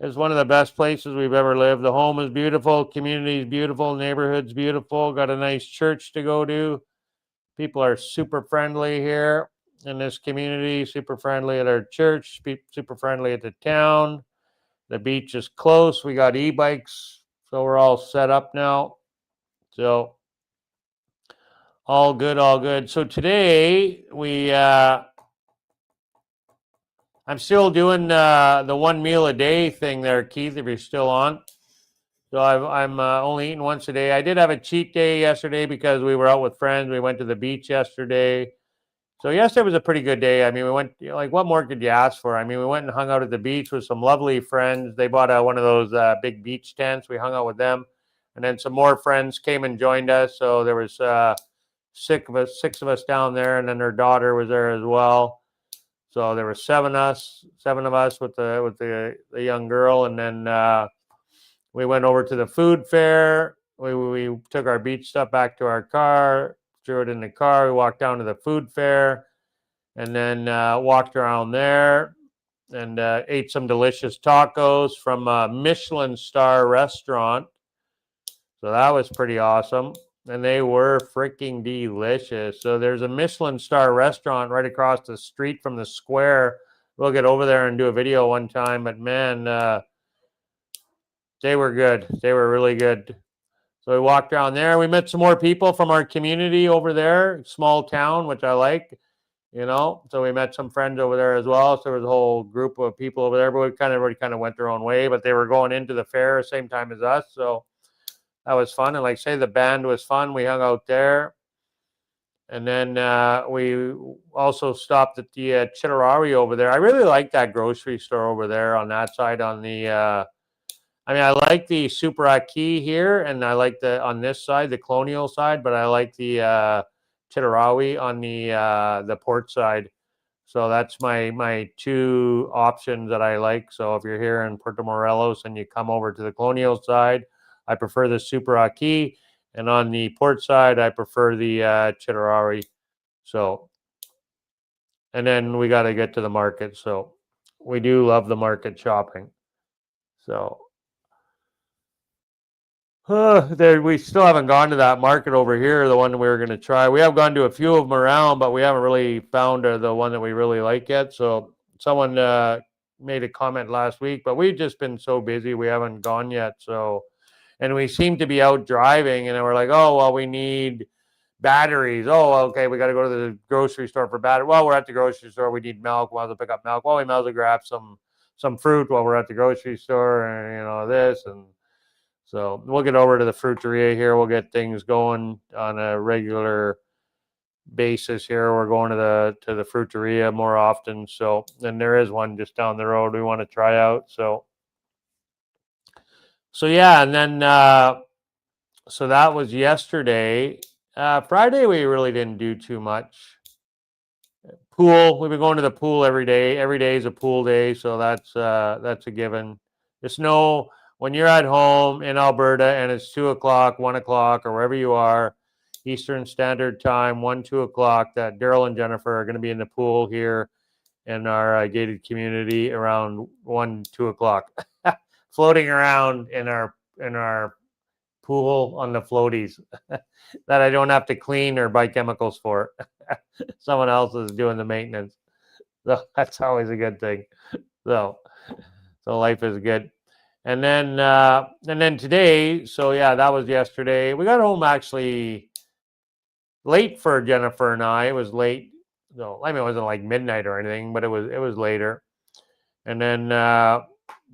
It's one of the best places we've ever lived. The home is beautiful, community is beautiful, neighborhood's beautiful, got a nice church to go to. People are super friendly here in this community, super friendly at our church, super friendly at the town. The beach is close. We got e-bikes, so we're all set up now. So all good, all good. So today I'm still doing the one meal a day thing there, Keith, if you're still on. So I'm only eating once a day. I did have a cheat day yesterday because we were out with friends. We went to the beach yesterday. So yesterday was a pretty good day. I mean, we went, like, what more could you ask for? I mean, we went and hung out at the beach with some lovely friends. They bought one of those big beach tents. We hung out with them. And then some more friends came and joined us. So there was six of us down there, and then their daughter was there as well. So there were seven of us with the young girl, and then we went over to the food fair. We took our beach stuff back to our car, threw it in the car. We walked down to the food fair, and then walked around there and ate some delicious tacos from a Michelin star restaurant. So that was pretty awesome. And they were freaking delicious. So there's a Michelin star restaurant right across the street from the square. We'll get over there and do a video one time. But man, they were good. They were really good. So we walked around there. We met some more people from our community over there, small town, which I like, you know. So we met some friends over there as well. So there was a whole group of people over there, but everybody kind of went their own way. But they were going into the fair the same time as us. So that was fun. And like say, the band was fun. We hung out there. And then we also stopped at the Chitterari over there. I really like that grocery store over there on that side on the I mean, I like the Super Aki here, and I like on this side, the Colonial side, but I like the Chitarawi on the port side. So that's my two options that I like. So if you're here in Puerto Morelos and you come over to the Colonial side, I prefer the Super Aki, and on the port side, I prefer the Chitarawi. So, and then we got to get to the market. So we do love the market shopping. So. We still haven't gone to that market over here, the one we were going to try. We have gone to a few of them around, but we haven't really found the one that we really like yet. So someone made a comment last week, but we've just been so busy, we haven't gone yet. So, and we seem to be out driving, and we're like, oh, well, we need batteries. Oh, okay, we got to go to the grocery store for battery. Well, we're at the grocery store. We need milk. We'll have to pick up milk. Well, we might as well grab some fruit while we're at the grocery store, and this and. So we'll get over to the fruiteria here. We'll get things going on a regular basis here. We're going to the fruiteria more often. So, and there is one just down the road we want to try out. So yeah, and then so that was yesterday. Friday we really didn't do too much. Pool. We've been going to the pool every day. Every day is a pool day, so that's a given. The snow when you're at home in Alberta and it's 2 o'clock, 1 o'clock, or wherever you are, Eastern Standard Time, 1, 2 o'clock, that Darryle and Jennifer are going to be in the pool here in our gated community around 1, 2 o'clock, floating around in our pool on the floaties that I don't have to clean or buy chemicals for. Someone else is doing the maintenance. So that's always a good thing. So life is good. And then today, so yeah, that was yesterday. We got home actually late for Jennifer and I. It was late. No, I mean it wasn't like midnight or anything, but it was later. And then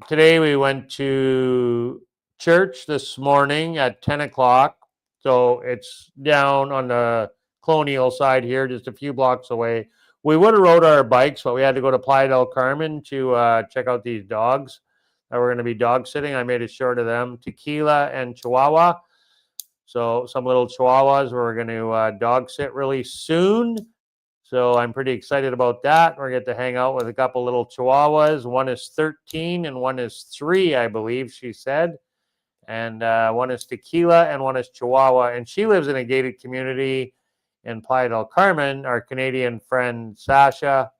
today we went to church this morning at 10 o'clock. So it's down on the Colonial side here, just a few blocks away. We would have rode our bikes, but we had to go to Playa del Carmen to check out these dogs that we're going to be dog sitting. I made a short of them, Tequila and Chihuahua. So some little Chihuahuas we're going to dog sit really soon. So I'm pretty excited about that. We're going to hang out with a couple little Chihuahuas. One is 13 and one is 3, I believe she said. And one is Tequila and one is Chihuahua. And she lives in a gated community in Playa del Carmen, our Canadian friend Sasha.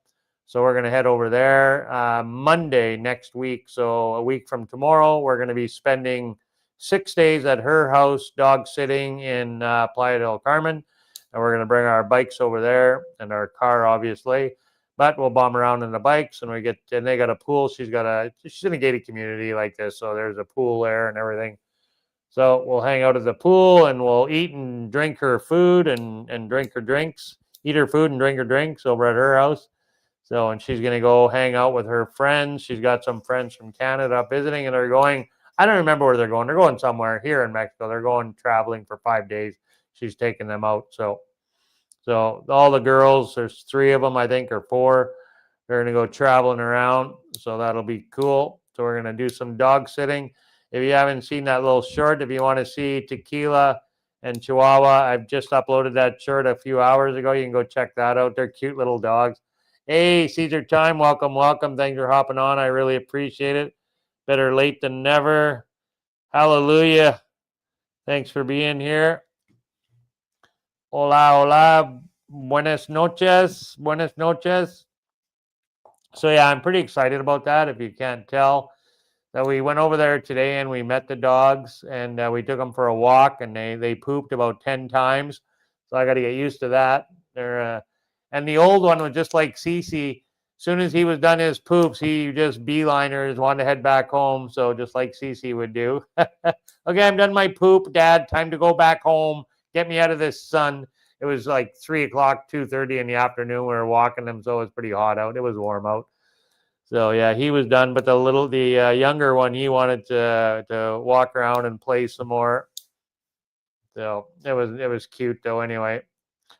So we're going to head over there Monday next week. So a week from tomorrow, we're going to be spending 6 days at her house, dog sitting in Playa del Carmen. And we're going to bring our bikes over there and our car, obviously. But we'll bomb around in the bikes, and they got a pool. She's in a gated community like this, so there's a pool there and everything. So we'll hang out at the pool, and we'll eat and drink her food and drink her drinks. Eat her food and drink her drinks over at her house. So, and she's going to go hang out with her friends. She's got some friends from Canada visiting, and they're going. I don't remember where they're going. They're going somewhere here in Mexico. They're going traveling for 5 days. She's taking them out. So all the girls, there's 3 of them, I think, or 4. They're going to go traveling around. So that'll be cool. So we're going to do some dog sitting. If you haven't seen that little short, if you want to see Tequila and Chihuahua, I've just uploaded that short a few hours ago. You can go check that out. They're cute little dogs. Hey, Caesar Time, welcome. Thanks for hopping on. I really appreciate it. Better late than never. Hallelujah. Thanks for being here. Hola, hola. Buenas noches. So yeah, I'm pretty excited about that. If you can't tell, that we went over there today and we met the dogs and we took them for a walk, and they pooped about 10 times. So I got to get used to that. And the old one was just like Cece. As soon as he was done his poops, he just beeliners, wanted to head back home. So just like Cece would do. Okay, I'm done my poop, Dad. Time to go back home. Get me out of this sun. It was like 3 o'clock, 2:30 in the afternoon. We were walking them, so it was pretty hot out. It was warm out. So yeah, he was done. But the younger one, he wanted to walk around and play some more. So it was cute though. Anyway,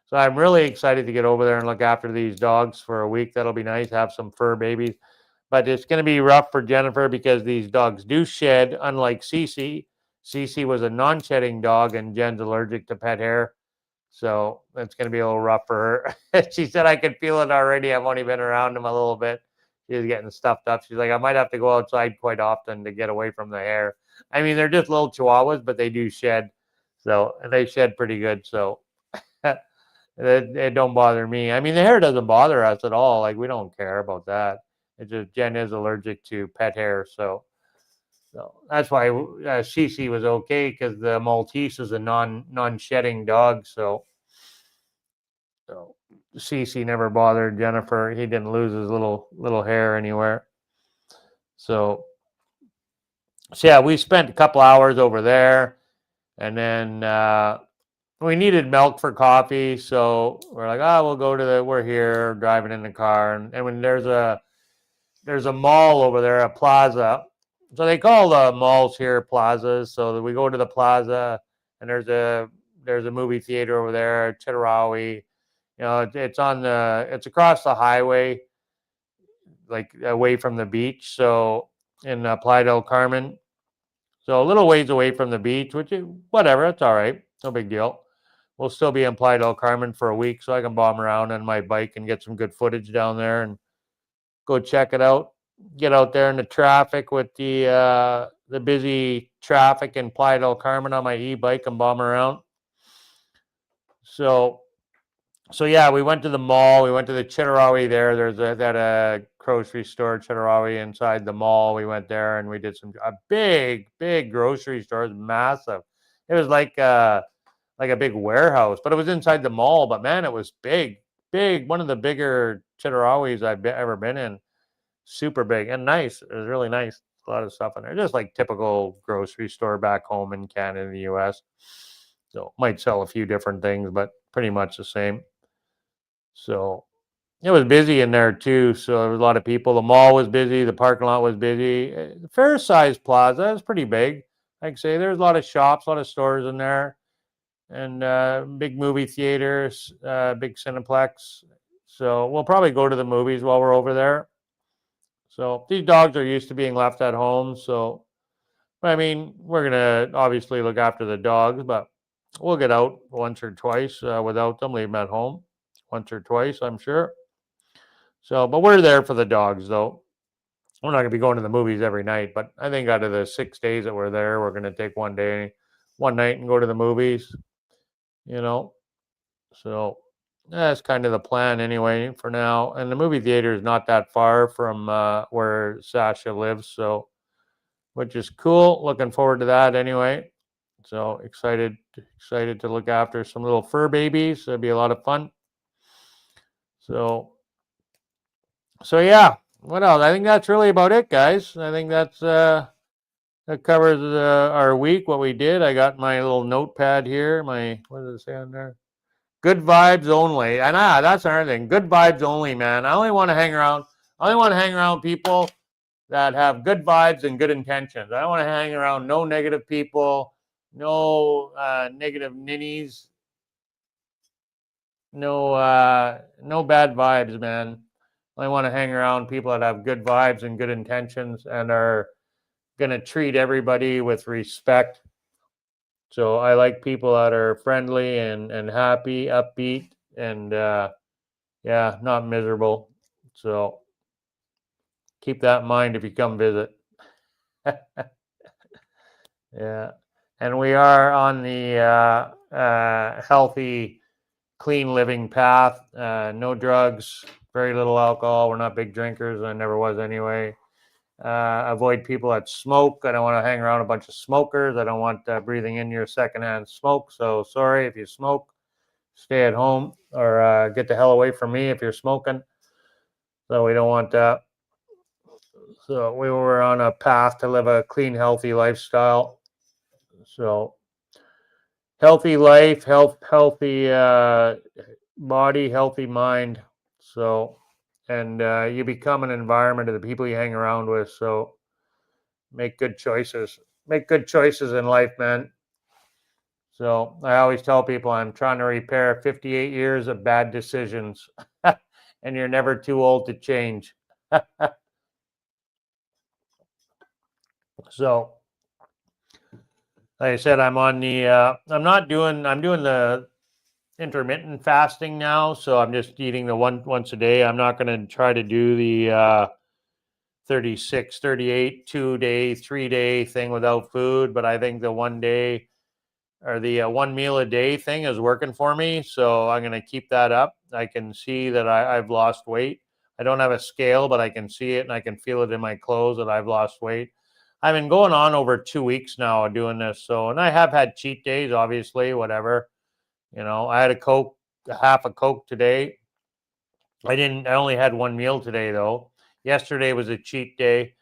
so I'm really excited to get over there and look after these dogs for a week. That'll be nice. Have some fur babies. But it's going to be rough for Jennifer because these dogs do shed, unlike Cece. Cece was a non-shedding dog, and Jen's allergic to pet hair. So it's going to be a little rough for her. She said, I could feel it already. I've only been around him a little bit. She was getting stuffed up. She's like, I might have to go outside quite often to get away from the hair. I mean, they're just little chihuahuas, but they do shed. So, and they shed pretty good. So it don't bother me. I mean, the hair doesn't bother us at all. Like, we don't care about that. It's just Jen is allergic to pet hair. So So that's why Cece was okay, because the Maltese is a non-shedding dog. So Cece never bothered Jennifer. He didn't lose his little hair anywhere. So yeah, we spent a couple hours over there, and then we needed milk for coffee. So we're like, oh, we'll go to we're here driving in the car, and when there's a mall over there, a plaza. So they call the malls here plazas. So we go to the plaza, and there's a movie theater over there, Chedraui. It's across the highway, like away from the beach. So in Playa del Carmen, so a little ways away from the beach, which is whatever, it's all right, no big deal. We'll still be in Playa del Carmen for a week, so I can bomb around on my bike and get some good footage down there and go check it out. Get out there in the traffic with the busy traffic in Playa del Carmen on my e-bike and bomb around. So yeah, we went to the mall. We went to the Chedraui there. There's a grocery store, Chedraui, inside the mall. We went there and we did a big grocery store. It was massive. It was like a big warehouse, but it was inside the mall. But man, it was big. One of the bigger Chedrauis I've ever been in. Super big and nice. It was really nice. A lot of stuff in there, just like typical grocery store back home in Canada and the US. So might sell a few different things, but pretty much the same. So it was busy in there too. So there was a lot of people. The mall was busy. The parking lot was busy. The fair-sized plaza is pretty big. Like I say, there's a lot of shops, a lot of stores in there, and big movie theaters, big Cineplex. So we'll probably go to the movies while we're over there. So these dogs are used to being left at home. So, I mean, we're going to obviously look after the dogs, but we'll get out once or twice without them, leave them at home once or twice, I'm sure. So, but we're there for the dogs, though. We're not going to be going to the movies every night, but I think out of the 6 days that we're there, we're going to take one night and go to the movies, you know. So that's kind of the plan anyway for now. And the movie theater is not that far from where Sasha lives, so which is cool. Looking forward to that anyway. So excited to look after some little fur babies. It'll be a lot of fun. So yeah. What else? I think that's really about it, guys. I think that covers our week, what we did. I got my little notepad here. What does it say on there? Good vibes only. And that's another thing. Good vibes only, man. I only want to hang around people that have good vibes and good intentions. I don't want to hang around no negative people, no negative ninnies, no bad vibes, man. I want to hang around people that have good vibes and good intentions and are going to treat everybody with respect. So I like people that are friendly and happy, upbeat, and not miserable. So keep that in mind if you come visit. Yeah. And we are on the healthy, clean living path. No drugs, very little alcohol. We're not big drinkers. I never was anyway. Avoid people that smoke. I don't want to hang around a bunch of smokers. I don't want breathing in your secondhand smoke. So sorry if you smoke. Stay at home or get the hell away from me if you're smoking. So we don't want that. So we were on a path to live a clean, healthy lifestyle. So healthy life, healthy body, healthy mind. So, and you become an environment of the people you hang around with. So make good choices. Make good choices in life, man. So I always tell people I'm trying to repair 58 years of bad decisions. And you're never too old to change. So like I said, I'm on the I'm doing the intermittent fasting now, so I'm just eating the once a day. I'm not going to try to do the 36, 38, 2-day, 3-day thing without food, but I think the 1 day or the 1 meal a day thing is working for me, so I'm going to keep that up. I can see that I've lost weight. I don't have a scale, but I can see it and I can feel it in my clothes that I've lost weight. I've been going on over 2 weeks now doing this. So, and I have had cheat days, obviously, whatever. I had a Coke, half a Coke today. I only had one meal today though. Yesterday was a cheat day.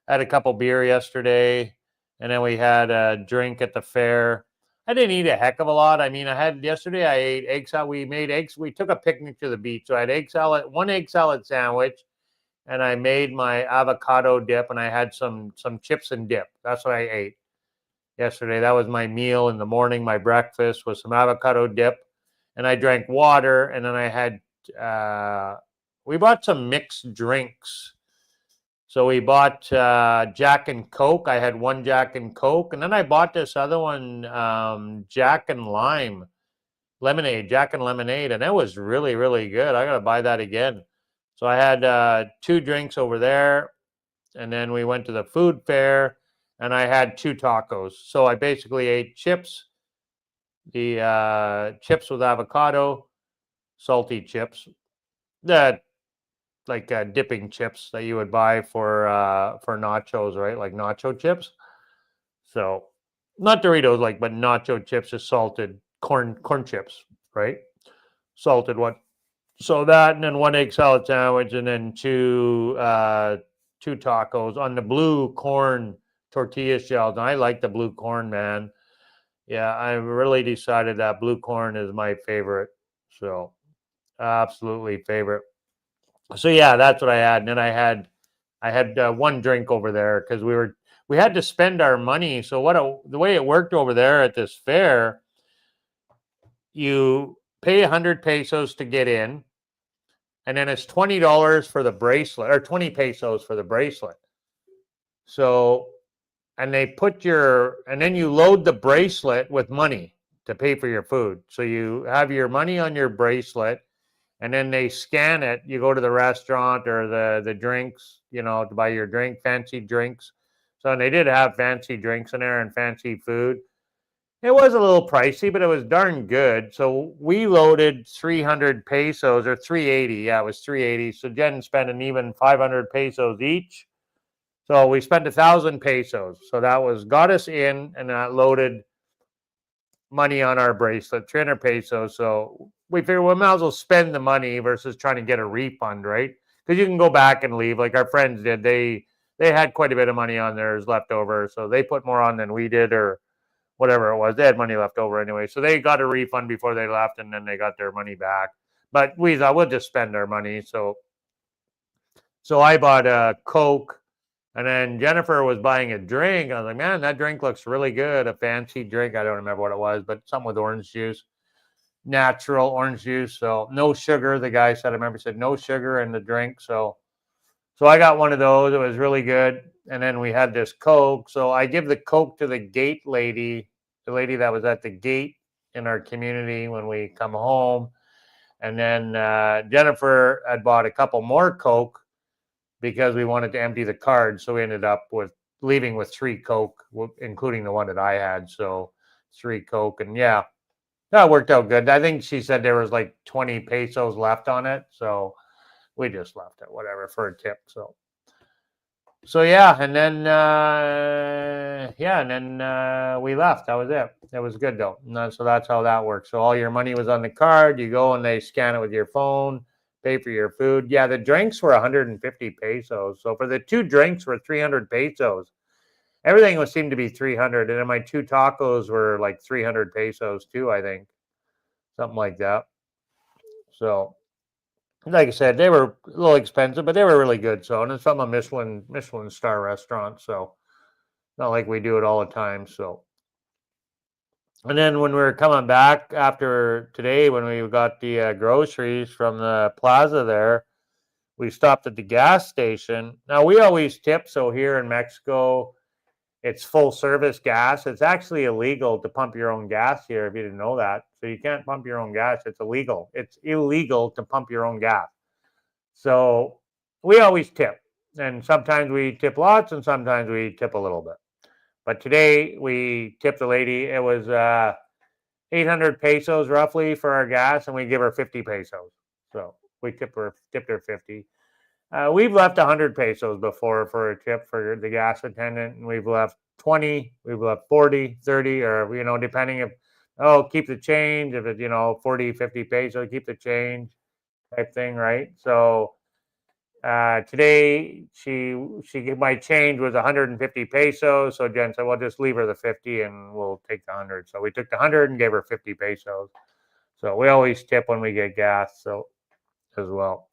I had a couple beer yesterday, and then we had a drink at the fair. I didn't eat a heck of a lot. I mean, yesterday I ate egg salad. We made eggs. We took a picnic to the beach. So I had egg salad, one egg salad sandwich, and I made my avocado dip, and I had some chips and dip. That's what I ate yesterday. That was my meal in the morning. My breakfast was some avocado dip, and I drank water, and then I had we bought some mixed drinks. So we bought Jack and Coke. I had one Jack and Coke, and then I bought this other one, Jack and Lime lemonade, Jack and Lemonade, and it was really, really good. I gotta buy that again. So I had 2 drinks over there, and then we went to the food fair, and I had 2 tacos. So I basically ate chips, the chips with avocado, salty chips, that like dipping chips that you would buy for nachos, right? Like nacho chips. So not Doritos, but nacho chips, just salted corn chips, right? Salted one. So that, and then one egg salad sandwich, and then 2 tacos on the blue corn tortilla shells. And I like the blue corn, man. Yeah, I really decided that blue corn is my favorite. So absolutely favorite. So yeah, that's what I had. And then I had one drink over there because we had to spend our money. So the way it worked over there at this fair, you pay 100 pesos to get in, and then it's $20 for the bracelet, or 20 pesos for the bracelet. So, and then you load the bracelet with money to pay for your food. So you have your money on your bracelet, and then they scan it. You go to the restaurant or the drinks, to buy your drink, fancy drinks. So, and they did have fancy drinks in there and fancy food. It was a little pricey, but it was darn good. So we loaded 300 pesos, or 380. Yeah, it was 380. So Jen spent an even 500 pesos each. So we spent 1,000 pesos. So that got us in, and that loaded money on our bracelet, 300 pesos. So we figured we might as well spend the money versus trying to get a refund, right? Because you can go back and leave, like our friends did. They had quite a bit of money on theirs left over, so they put more on than we did, or whatever it was. They had money left over anyway, so they got a refund before they left, and then they got their money back. But we thought we'll just spend our money. So I bought a Coke, and then Jennifer was buying a drink. I was like, man, that drink looks really good. A fancy drink. I don't remember what it was, but something with orange juice, natural orange juice. So no sugar. The guy said, I remember said no sugar in the drink. So I got one of those. It was really good. And then we had this Coke. So I give the Coke to the gate lady, the lady that was at the gate in our community when we come home. And then Jennifer had bought a couple more Coke because we wanted to empty the card. So we ended up leaving with 3 Coke, including the one that I had. So 3 Coke. And yeah, that worked out good. I think she said there was like 20 pesos left on it. So we just left it, whatever, for a tip. So yeah, and then we left. That was it. It was good though. So that's how that works. So all your money was on the card. You go and they scan it with your phone, pay for your food. Yeah, the drinks were 150 pesos. So for the 2 drinks were 300 pesos. Everything seemed to be 300, and then my 2 tacos were like 300 pesos too, I think, something like that. So, like I said, they were a little expensive, but they were really good. So, and it's from a Michelin star restaurant, so not like we do it all the time. So, and then when we were coming back after today, when we got the groceries from the plaza there, we stopped at the gas station. Now we always tip. So here in Mexico, it's full service gas. It's actually illegal to pump your own gas here, if you didn't know that. So you can't pump your own gas. It's illegal. It's illegal to pump your own gas. So we always tip. And sometimes we tip lots, and sometimes we tip a little bit. But today we tipped the lady. It was 800 pesos roughly for our gas, and we give her 50 pesos. So we tipped her 50. We've left 100 pesos before for a tip for the gas attendant, and we've left 20, we've left 40, 30, or, you know, depending if, oh, keep the change, if it's, you know, 40, 50 pesos, keep the change type thing, right? So today my change was 150 pesos. So Jen said, well, just leave her the 50 and we'll take the 100. So we took the 100 and gave her 50 pesos. So we always tip when we get gas, so as well.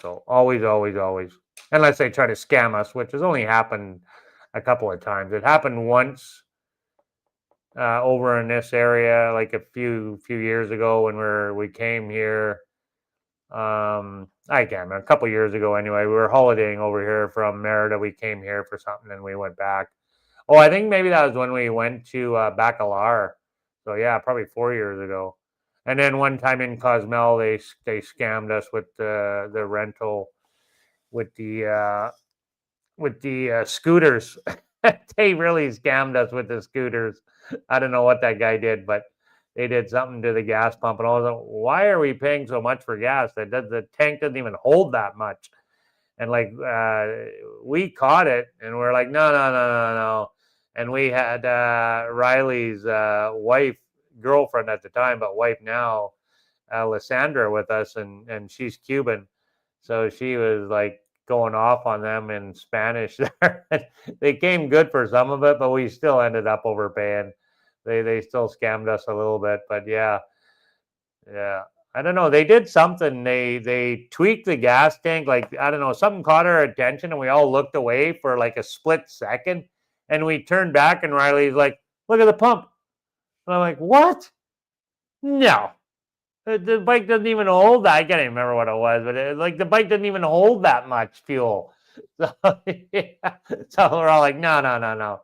So always, always, always, unless they try to scam us, which has only happened a couple of times. It happened once over in this area, like a few years ago when we came here. I can't remember, a couple years ago anyway. We were holidaying over here from Merida. We came here for something and we went back. Oh, I think maybe that was when we went to Bacalar. So yeah, probably 4 years ago. And then one time in Cozumel, they scammed us with the rental with the scooters. They really scammed us with the scooters. I don't know what that guy did, but they did something to the gas pump, and I was like, "Why are we paying so much for gas? The tank doesn't even hold that much." And like we caught it, and we're like, "No, no, no, no, no." And we had Riley's girlfriend at the time, but wife now, Lysandra, with us, and she's Cuban, so she was like going off on them in Spanish there. They came good for some of it, but we still ended up overpaying. They still scammed us a little bit, but yeah. I don't know. They did something. They tweaked the gas tank. Like, I don't know, something caught our attention and we all looked away for like a split second. And we turned back and Riley's like, look at the pump. And I'm like, what? No. The bike doesn't even hold that. I can't even remember what it was, but like the bike doesn't even hold that much fuel. So, yeah. So we're all like, no, no, no, no.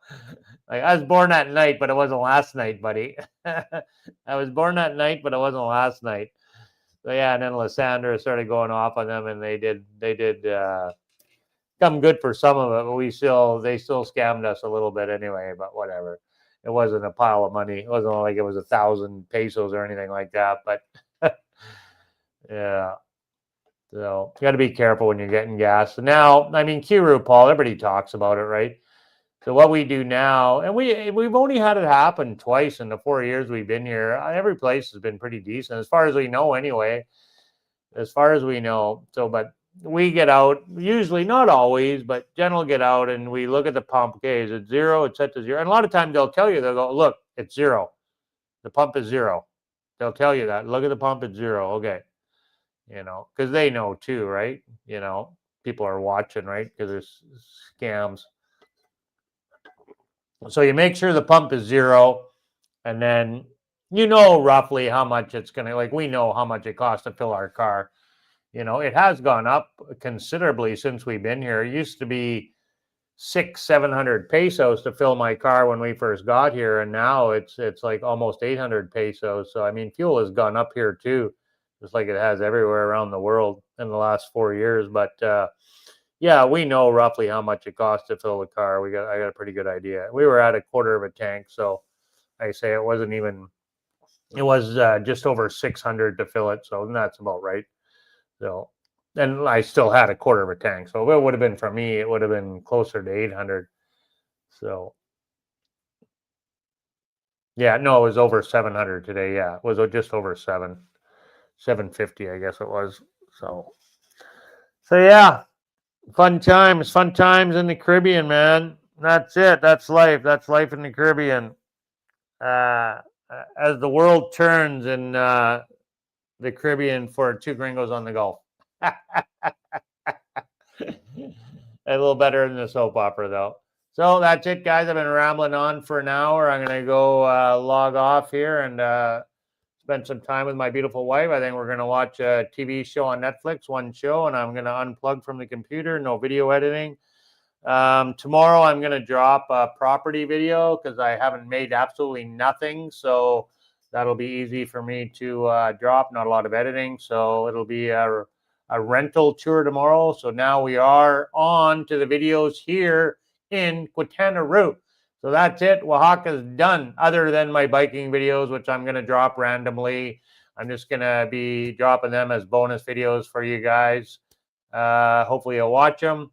Like, I was born that night, but it wasn't last night, buddy. I was born that night, but it wasn't last night. So yeah, and then Lysandra started going off on them, and they did come good for some of it, but they still scammed us a little bit anyway. But whatever, it wasn't a pile of money. It wasn't like it was 1,000 pesos or anything like that. But yeah, so you got to be careful when you're getting gas. So now, I mean, Kiru, Paul, everybody talks about it, right? So what we do now, and we've only had it happen twice in the 4 years we've been here. Every place has been pretty decent, as far as we know, anyway. As far as we know. So, but we get out, usually, not always, but generally get out and we look at the pump. Okay, is it zero? It's set to zero. And a lot of times they'll tell you, they'll go, look, it's zero. The pump is zero. They'll tell you that. Look at the pump, it's zero. Okay. You know, because they know too, right? You know, people are watching, right? Because there's scams. So you make sure the pump is zero, and then you know roughly how much it's going to, like, we know how much it costs to fill our car. You know, it has gone up considerably since we've been here. It used to be 600-700 pesos to fill my car when we first got here, and now it's like almost 800 pesos. So I mean, fuel has gone up here too, just like it has everywhere around the world in the last 4 years. But yeah, we know roughly how much it costs to fill the car. I got a pretty good idea. We were at a quarter of a tank, so I say it wasn't even. It was just over 600 to fill it, so that's about right. So, and I still had a quarter of a tank. So if it would have been for me, it would have been closer to 800. So, yeah, no, it was over 700 today. Yeah, it was just over 750, I guess it was. So yeah, fun times in the Caribbean, man. That's it. That's life. That's life in the Caribbean. As the world turns in the Caribbean for two gringos on the Gulf. A little better than the soap opera, though. So that's it, guys. I've been rambling on for an hour. I'm going to go log off here and spend some time with my beautiful wife. I think we're going to watch a TV show on Netflix, one show, and I'm going to unplug from the computer. No video editing. Tomorrow, I'm going to drop a property video because I haven't made absolutely nothing. So that'll be easy for me to drop. Not a lot of editing. So it'll be a rental tour tomorrow. So now we are on to the videos here in Quintana Roo. So that's it. Oaxaca's done, other than my biking videos, which I'm going to drop randomly. I'm just going to be dropping them as bonus videos for you guys. Hopefully you'll watch them.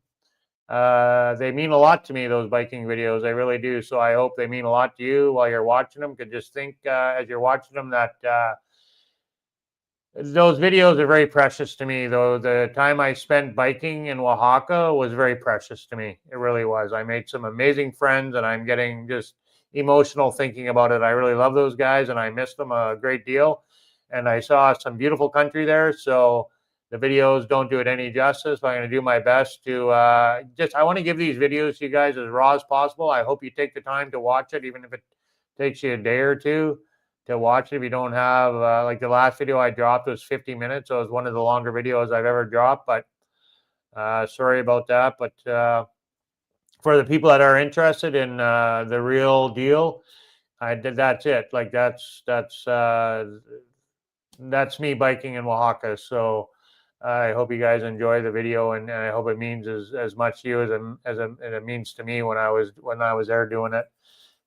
They mean a lot to me, those biking videos. They really do. So I hope they mean a lot to you while you're watching them. Could just think as you're watching them that those videos are very precious to me, though. The time I spent biking in Oaxaca was very precious to me. It really was. I made some amazing friends, and I'm getting just emotional thinking about it. I really love those guys, and I miss them a great deal. And I saw some beautiful country there. So the videos don't do it any justice. I'm going to do my best to I want to give these videos to you guys as raw as possible. I hope you take the time to watch it, even if it takes you a day or two to watch it. If you don't have like the last video I dropped was 50 minutes, so it was one of the longer videos I've ever dropped, but sorry about that. But for the people that are interested in the real deal, that's it. Like that's me biking in Oaxaca. So I hope you guys enjoy the video, and I hope it means as much to you as it means to me when I was there doing it.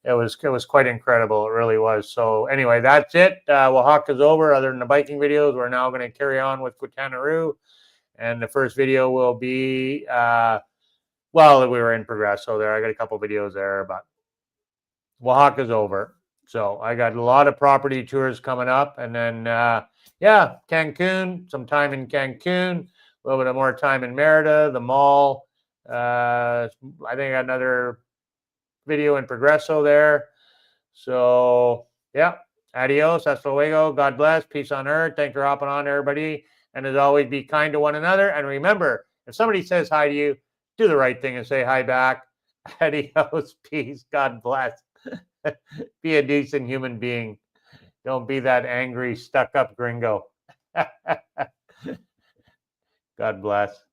It was quite incredible. It really was. So anyway, that's it. Oaxaca's over. Other than the biking videos, we're now going to carry on with Quintana Roo, and the first video will be we were in Progreso there. I got a couple videos there, but Oaxaca's over. So I got a lot of property tours coming up, and then Cancun. Some time in Cancun. A little bit more time in Merida, the mall. I think I got another video in Progreso there. So yeah, adios, hasta luego, God bless, peace on earth. Thanks for hopping on, everybody. And as always, be kind to one another. And remember, if somebody says hi to you, do the right thing and say hi back. Adios, peace, God bless. Be a decent human being. Don't be that angry, stuck-up gringo. God bless.